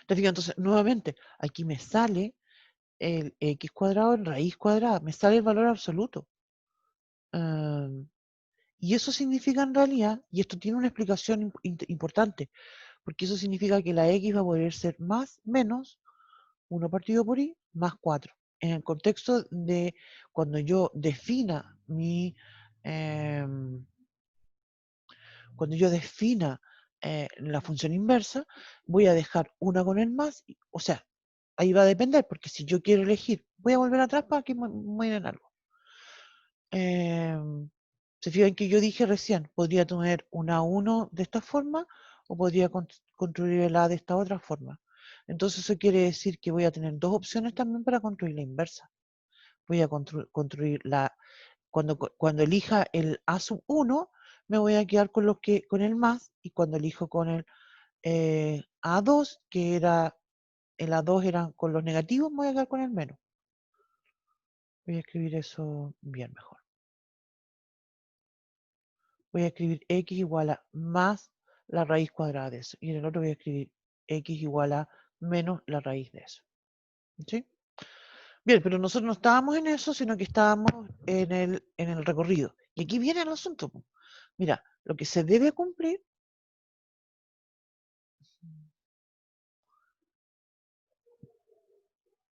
[SPEAKER 1] Entonces, nuevamente, aquí me sale el x cuadrado en raíz cuadrada, me sale el valor absoluto. Y eso significa en realidad, y esto tiene una explicación importante, porque eso significa que la x va a poder ser más, menos 1 partido por y más 4. En el contexto de cuando yo defina la función inversa, voy a dejar una con el más, o sea, ahí va a depender, porque si yo quiero elegir, voy a volver atrás para que mueran algo. Se fijan que yo dije recién, podría tener un A1 de esta forma o podría construir el A de esta otra forma. Entonces eso quiere decir que voy a tener dos opciones también para construir la inversa. Voy a construir cuando elija el A sub 1, me voy a quedar con el más, y cuando elijo con el A2, que era el A2 eran con los negativos, me voy a quedar con el menos. Voy a escribir eso bien mejor. Voy a escribir x igual a más la raíz cuadrada de eso. Y en el otro voy a escribir x igual a menos la raíz de eso. ¿Sí? Bien, pero nosotros no estábamos en eso, sino que estábamos en el recorrido. Y aquí viene el asunto. Mira, lo que se debe cumplir.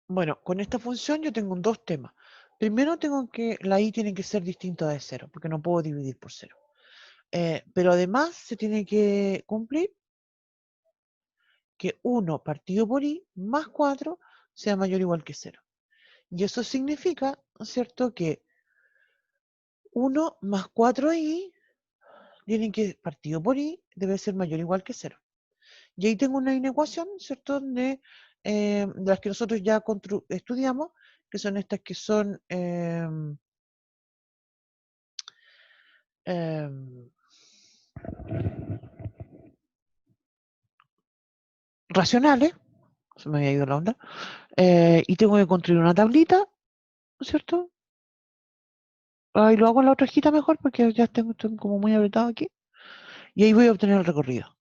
[SPEAKER 1] Bueno, con esta función yo tengo dos temas. Primero tengo que la y tiene que ser distinta de 0, porque no puedo dividir por 0. Pero además se tiene que cumplir que 1 partido por y más 4 sea mayor o igual que 0. Y eso significa, ¿no es cierto?, que 1 más 4i tienen que, partido por i, debe ser mayor o igual que 0. Y ahí tengo una inecuación, ¿cierto? De las que nosotros ya estudiamos, que son estas que son racionales, se me había ido la onda, y tengo que construir una tablita, ¿no es cierto? Ahí lo hago en la otra hojita mejor porque ya estoy como muy apretado aquí. Y ahí voy a obtener el recorrido.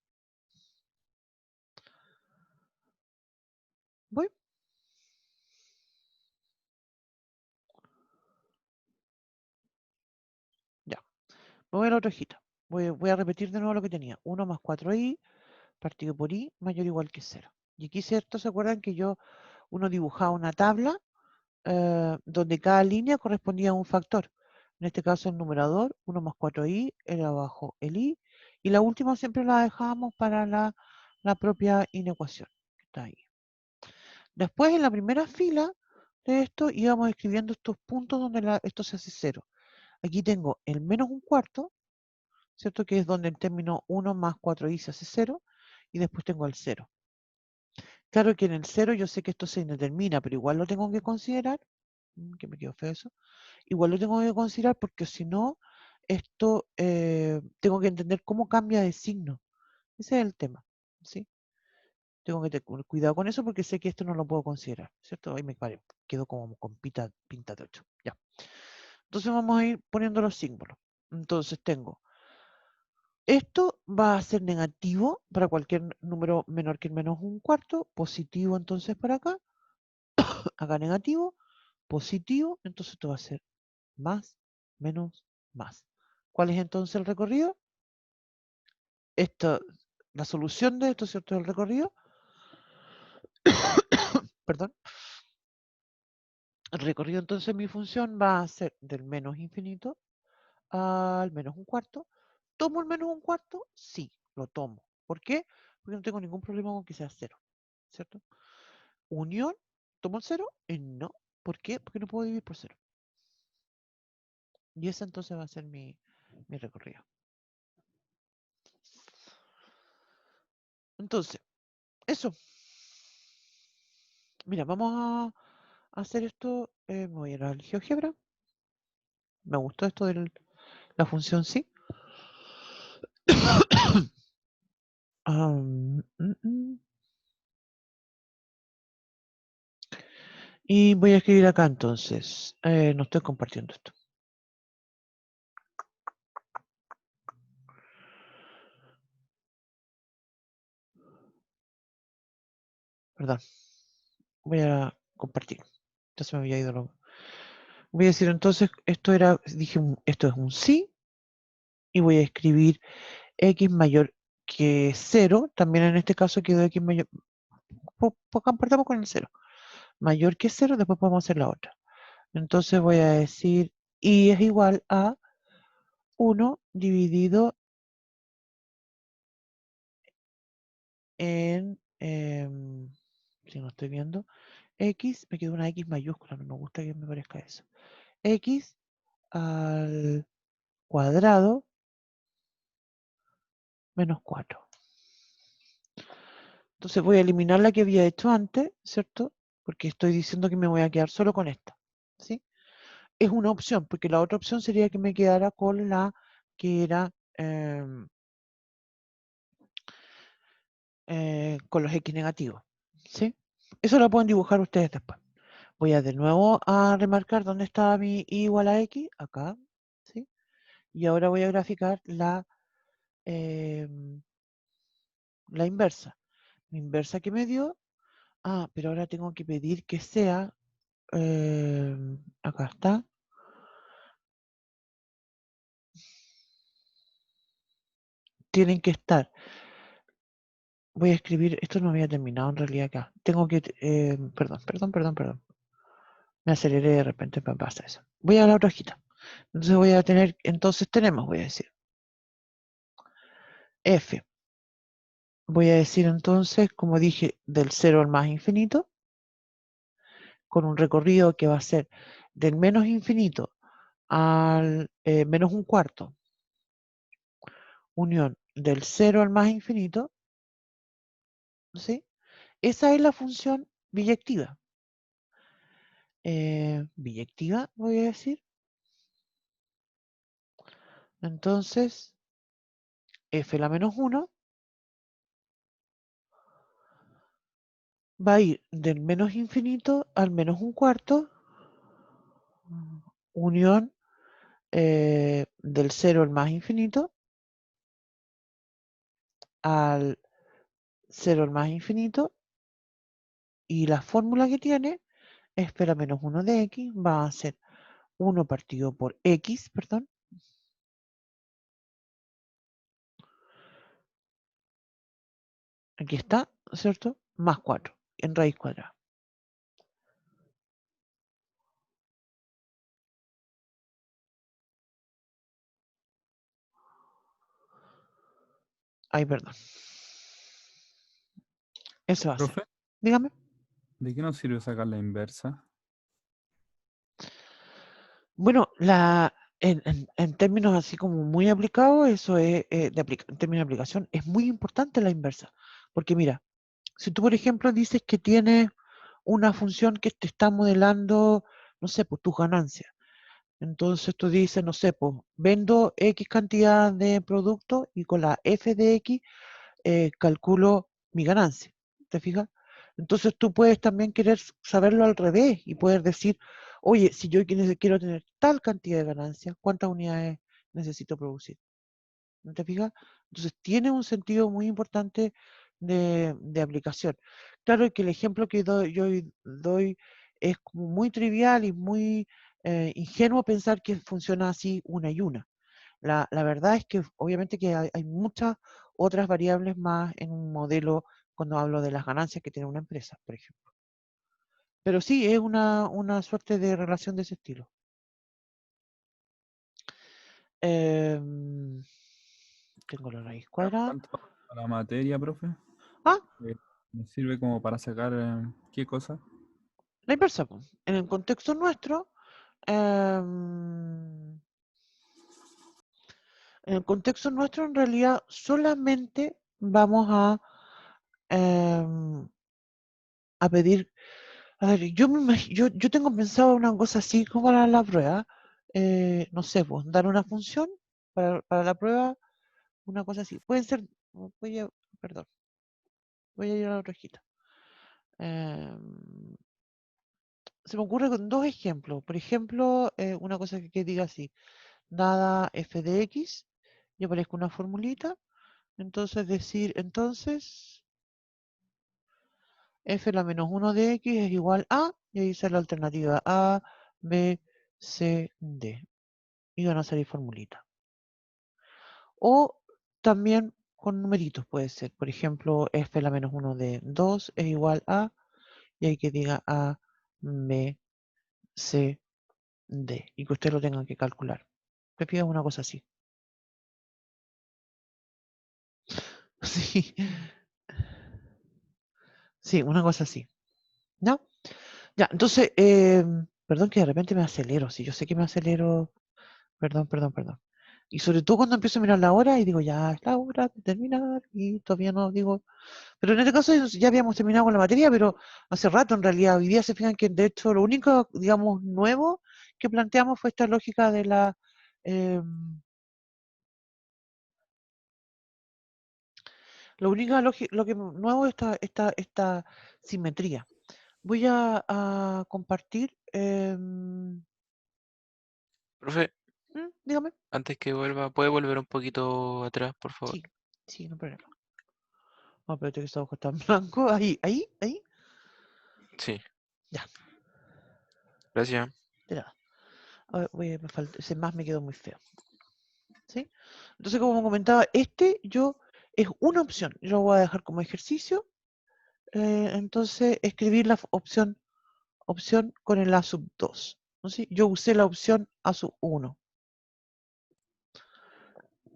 [SPEAKER 1] Voy. Ya. Me voy a la otra hojita. Voy a repetir de nuevo lo que tenía. 1 más 4i partido por i mayor o igual que 0. Y aquí, ¿cierto? ¿Se acuerdan que uno dibujaba una tabla donde cada línea correspondía a un factor? En este caso el numerador, 1 más 4i, era abajo el i, y la última siempre la dejábamos para la propia inecuación, que está ahí. Después, en la primera fila de esto, íbamos escribiendo estos puntos donde esto se hace 0. Aquí tengo el menos un cuarto, ¿cierto? Que es donde el término 1 más 4i se hace 0, y después tengo el 0. Claro que en el 0 yo sé que esto se indetermina, pero igual lo tengo que considerar, que me quedó feo eso, igual lo tengo que considerar porque si no, esto tengo que entender cómo cambia de signo. Ese es el tema, ¿sí? Tengo que tener cuidado con eso porque sé que esto no lo puedo considerar, ¿cierto? Ahí me quedo como con pinta de 8, ya. Entonces vamos a ir poniendo los símbolos. Entonces tengo, esto va a ser negativo para cualquier número menor que el menos un cuarto, positivo entonces para acá, acá negativo, positivo, entonces esto va a ser más, menos, más. ¿Cuál es entonces el recorrido? La solución de esto, ¿cierto? El recorrido. Perdón. El recorrido entonces mi función va a ser del menos infinito al menos un cuarto. ¿Tomo el menos un cuarto? Sí, lo tomo. ¿Por qué? Porque no tengo ningún problema con que sea 0, ¿cierto? Unión, ¿tomo el 0? No. ¿Por qué? Porque no puedo dividir por 0. Y ese entonces va a ser mi recorrido. Entonces, eso. Mira, vamos a hacer esto. Me voy a ir al GeoGebra. Me gustó esto de la función sí. Y voy a escribir acá entonces. No estoy compartiendo esto. Perdón. Voy a compartir. Entonces me había ido. Voy a decir entonces, esto es un sí. Y voy a escribir x mayor que 0. También en este caso quedó x mayor. Compartamos con el 0. Mayor que 0, después podemos hacer la otra. Entonces voy a decir y es igual a 1 dividido en, si no estoy viendo, x, me quedó una x mayúscula, no me gusta que me parezca eso. X al cuadrado menos 4. Entonces voy a eliminar la que había hecho antes, ¿cierto? Porque estoy diciendo que me voy a quedar solo con esta, ¿sí? Es una opción, porque la otra opción sería que me quedara con la que era con los x negativos, ¿sí? Eso lo pueden dibujar ustedes después. Voy a de nuevo a remarcar dónde está mi i igual a x, acá, ¿sí? Y ahora voy a graficar la inversa. La inversa que me dio, pero ahora tengo que pedir que sea, acá está. Tienen que estar. Voy a escribir, esto no había terminado en realidad acá. Tengo que, perdón. Me aceleré de repente, me pasa eso. Voy a la otra hojita. Entonces voy a tener, voy a decir, f. Voy a decir entonces, como dije, del 0 al más infinito, con un recorrido que va a ser del menos infinito al menos un cuarto, unión del 0 al más infinito, ¿sí? Esa es la función biyectiva. Biyectiva, voy a decir. Entonces, f la menos 1 va a ir del menos infinito al menos un cuarto, unión del 0 al más infinito, al 0 al más infinito, y la fórmula que tiene es f la menos 1 de x va a ser 1 partido por x, perdón, aquí está, ¿cierto? Más 4 en raíz cuadrada. Ay, perdón. Eso va a ser.
[SPEAKER 4] Profe,
[SPEAKER 1] Dígame.
[SPEAKER 4] ¿de qué nos sirve sacar la inversa?
[SPEAKER 1] Bueno, en términos así como muy aplicados, eso es, en términos de aplicación, es muy importante la inversa. Porque mira, si tú, por ejemplo, dices que tienes una función que te está modelando, no sé, pues tus ganancias. Entonces tú dices, no sé, pues vendo X cantidad de productos y con la f de X calculo mi ganancia. ¿Te fijas? Entonces tú puedes también querer saberlo al revés y poder decir, oye, si yo quiero tener tal cantidad de ganancias, ¿cuántas unidades necesito producir? ¿No te fijas? Entonces tiene un sentido muy importante de aplicación. Claro que el ejemplo que yo doy es como muy trivial y muy ingenuo pensar que funciona así una y una. La verdad es que obviamente que hay muchas otras variables más en un modelo cuando hablo de las ganancias que tiene una empresa, por ejemplo. Pero sí, es una suerte de relación de ese estilo. Tengo la raíz cuadrada.
[SPEAKER 4] ¿Cuánto a la materia, profe?
[SPEAKER 1] Ah,
[SPEAKER 4] ¿Nos sirve como para sacar qué cosa?
[SPEAKER 1] la inversa. Po. En el contexto nuestro, en el contexto nuestro en realidad solamente vamos a pedir. A ver, yo tengo pensado una cosa así como para la prueba. No sé, pues, dar una función para la prueba, una cosa así. Pueden ser, perdón, voy a ir a la otra hojita. Se me ocurre con dos ejemplos. Por ejemplo, una cosa que diga así, dada f de x, y aparezca una formulita. Entonces decir, entonces, f la menos 1 de x es igual a, y ahí sale la alternativa a, b, c, d. Y van a salir formulitas. O también con numeritos puede ser. Por ejemplo, f la menos 1 de 2 es igual a, y hay que diga a, b, c, d. Y que ustedes lo tengan que calcular. Te pido una cosa así. Sí. Sí, una cosa así. ¿No? Ya, entonces, perdón que de repente me acelero. Sí, yo sé que me acelero. Perdón, perdón, perdón. Y sobre todo cuando empiezo a mirar la hora y digo, ya es la hora de terminar y todavía no digo. Pero en este caso ya habíamos terminado con la materia, pero hace rato en realidad. Hoy día se fijan que de hecho lo único, digamos, nuevo que planteamos fue esta lógica de la... lo único lo que nuevo es esta simetría. Voy a compartir...
[SPEAKER 2] Profe,
[SPEAKER 1] dígame.
[SPEAKER 2] antes que vuelva, ¿puede volver un poquito atrás, por favor?
[SPEAKER 1] Sí, sí, no hay problema. No, espérate que esta hoja está en blanco. Ahí.
[SPEAKER 2] Sí,
[SPEAKER 1] Ya,
[SPEAKER 2] gracias.
[SPEAKER 1] de nada. A ver, ese más me quedó muy feo. ¿Sí? Entonces, como comentaba, es una opción. Yo lo voy a dejar como ejercicio. Entonces, escribir la opción con el A sub 2. ¿No? ¿Sí? Yo usé la opción A sub 1.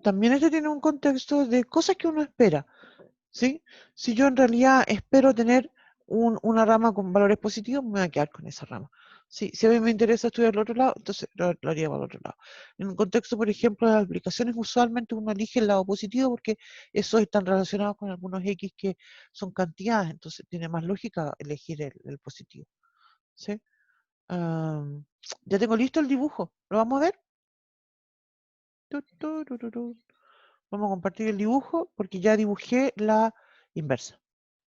[SPEAKER 1] También este tiene un contexto de cosas que uno espera. ¿Sí? Si yo en realidad espero tener una rama con valores positivos, me voy a quedar con esa rama. Sí, si a mí me interesa estudiar el otro lado, entonces lo haría para el otro lado. En un contexto, por ejemplo, de las aplicaciones, usualmente uno elige el lado positivo porque esos están relacionados con algunos X que son cantidades, entonces tiene más lógica elegir el positivo. ¿Sí? Ya tengo listo el dibujo. ¿Lo vamos a ver? Vamos a compartir el dibujo porque ya dibujé la inversa,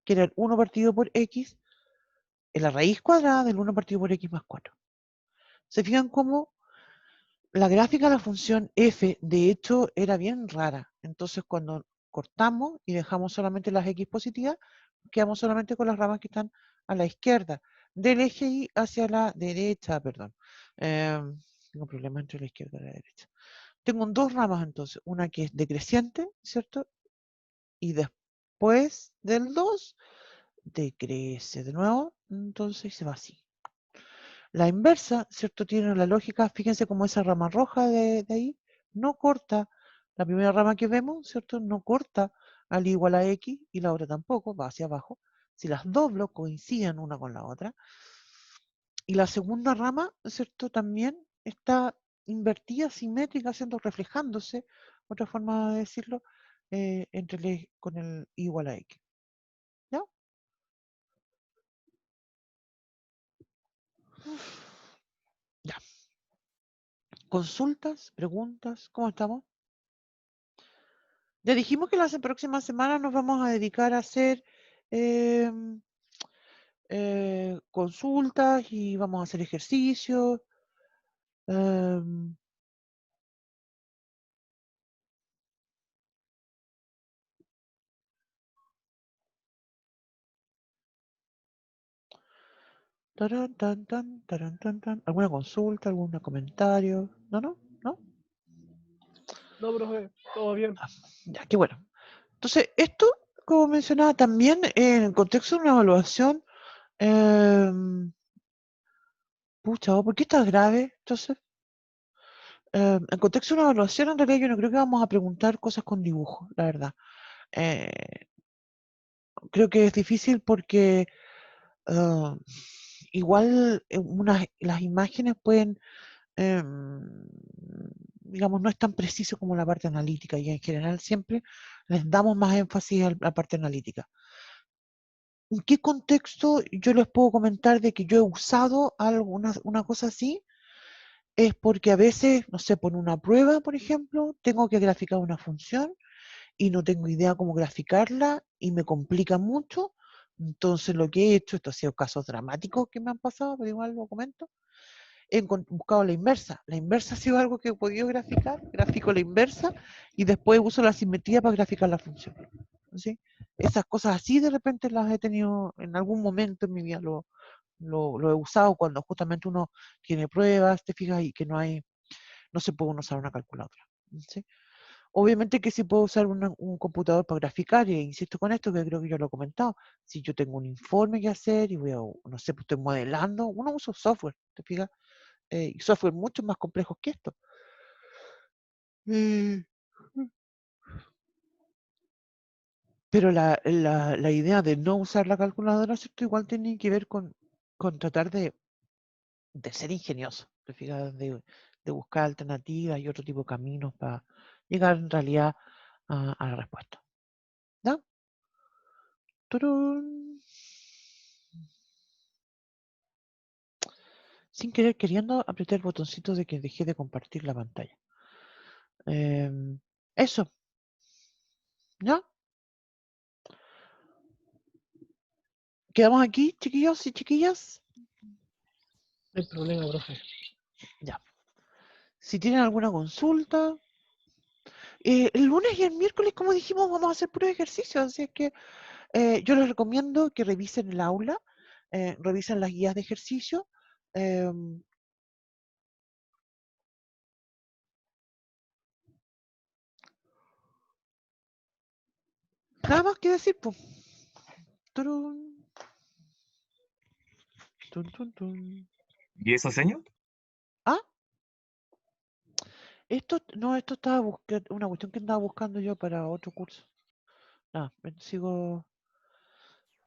[SPEAKER 1] que era el 1 partido por X, en la raíz cuadrada del 1 partido por X más 4. ¿Se fijan cómo la gráfica de la función f, de hecho, era bien rara? Entonces, cuando cortamos y dejamos solamente las X positivas, quedamos solamente con las ramas que están a la izquierda, del eje Y hacia la derecha, perdón. Tengo problemas entre la izquierda y la derecha. Tengo dos ramas entonces, una que es decreciente, ¿cierto? Y después del 2 decrece de nuevo, entonces se va así. La inversa, ¿cierto? Tiene la lógica, fíjense cómo esa rama roja de ahí no corta, la primera rama que vemos, ¿cierto? No corta al igual a X y la otra tampoco, va hacia abajo. Si las doblo, coinciden una con la otra. Y la segunda rama, ¿cierto? También está invertida, simétrica, reflejándose, otra forma de decirlo, con el igual a X. ¿Ya? Ya. Consultas, preguntas, ¿cómo estamos? Ya dijimos que las próximas semanas nos vamos a dedicar a hacer consultas y vamos a hacer ejercicios. Tarán, tan, tan, tarán, tan, tan. ¿Alguna consulta, algún comentario? ¿No? ¿No?
[SPEAKER 6] No, profe, todo bien.
[SPEAKER 1] Ya, qué bueno. Entonces, esto, como mencionaba también, en el contexto de una evaluación, pucha, ¿por qué estás grave? Entonces, en contexto de una evaluación, en realidad yo no creo que vamos a preguntar cosas con dibujo, la verdad. Creo que es difícil porque igual las imágenes pueden, digamos, no es tan preciso como la parte analítica y en general siempre les damos más énfasis a la parte analítica. ¿En qué contexto yo les puedo comentar de que yo he usado una cosa así? Es porque a veces, no sé, por una prueba, por ejemplo, tengo que graficar una función y no tengo idea cómo graficarla y me complica mucho. Entonces lo que he hecho, esto ha sido casos dramáticos que me han pasado, pero igual lo comento, he buscado la inversa. La inversa ha sido algo que he podido graficar, grafico la inversa y después uso la simetría para graficar la función. ¿Sí? Esas cosas así de repente las he tenido en algún momento en mi vida, lo he usado cuando justamente uno tiene pruebas, te fijas, y que no se puede usar una calculadora. ¿Sí? Obviamente que sí puedo usar un computador para graficar, e insisto con esto, que creo que yo lo he comentado. Si yo tengo un informe que hacer y voy a, no sé, pues estoy modelando, uno usa software, ¿te fijas? Y software mucho más complejos que esto. Pero la idea de no usar la calculadora, ¿cierto? Igual tiene que ver con tratar de ser ingenioso, ¿te fijas? De buscar alternativas y otro tipo de caminos para llegar en realidad a la respuesta. ¿Ya? ¡Turún! Sin querer queriendo apretar el botoncito de que dejé de compartir la pantalla. Eso, ¿ya? ¿Quedamos aquí, chiquillos y chiquillas?
[SPEAKER 6] No hay problema, profe.
[SPEAKER 1] Ya. Si tienen alguna consulta, el lunes y el miércoles, como dijimos, vamos a hacer puros ejercicios, así es que yo les recomiendo que revisen el aula, revisen las guías de ejercicio. Nada más que decir, pues. Turun, tun, tun, tun.
[SPEAKER 3] ¿Y eso, señor?
[SPEAKER 1] Ah, esto estaba buscando, una cuestión que andaba buscando yo para otro curso. Sigo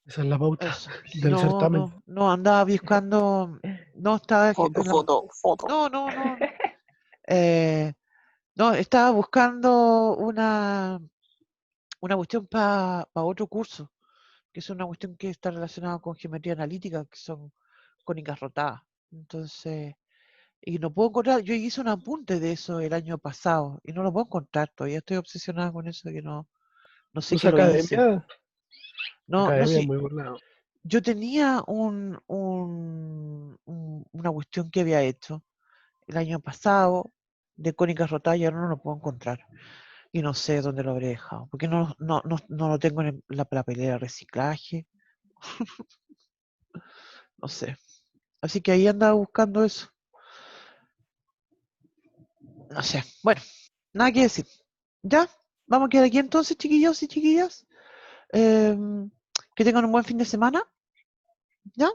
[SPEAKER 6] Esa es la pauta
[SPEAKER 1] Eso.
[SPEAKER 6] del
[SPEAKER 1] No,
[SPEAKER 6] certamen.
[SPEAKER 1] no, andaba buscando, no estaba,
[SPEAKER 5] Foto,
[SPEAKER 1] en la-
[SPEAKER 5] foto, foto.
[SPEAKER 1] no, no, estaba buscando una cuestión para otro curso, que es una cuestión que está relacionada con geometría analítica, que son cónicas rotadas. Entonces, y no puedo encontrar, yo hice un apunte de eso el año pasado y no lo puedo encontrar, todavía estoy obsesionada con eso, que no sé
[SPEAKER 6] Pues
[SPEAKER 1] que lo hice.
[SPEAKER 6] academia,
[SPEAKER 1] No
[SPEAKER 6] academia
[SPEAKER 1] sé,
[SPEAKER 6] muy buena.
[SPEAKER 1] yo tenía una cuestión que había hecho el año pasado de cónicas rotadas y ahora no lo puedo encontrar. Y no sé dónde lo habré dejado, porque no lo tengo en la papelera de reciclaje, no sé. Así que ahí andaba buscando eso. No sé. Bueno, nada que decir. ¿Ya? Vamos a quedar aquí entonces, chiquillos y chiquillas. Que tengan un buen fin de semana. ¿Ya?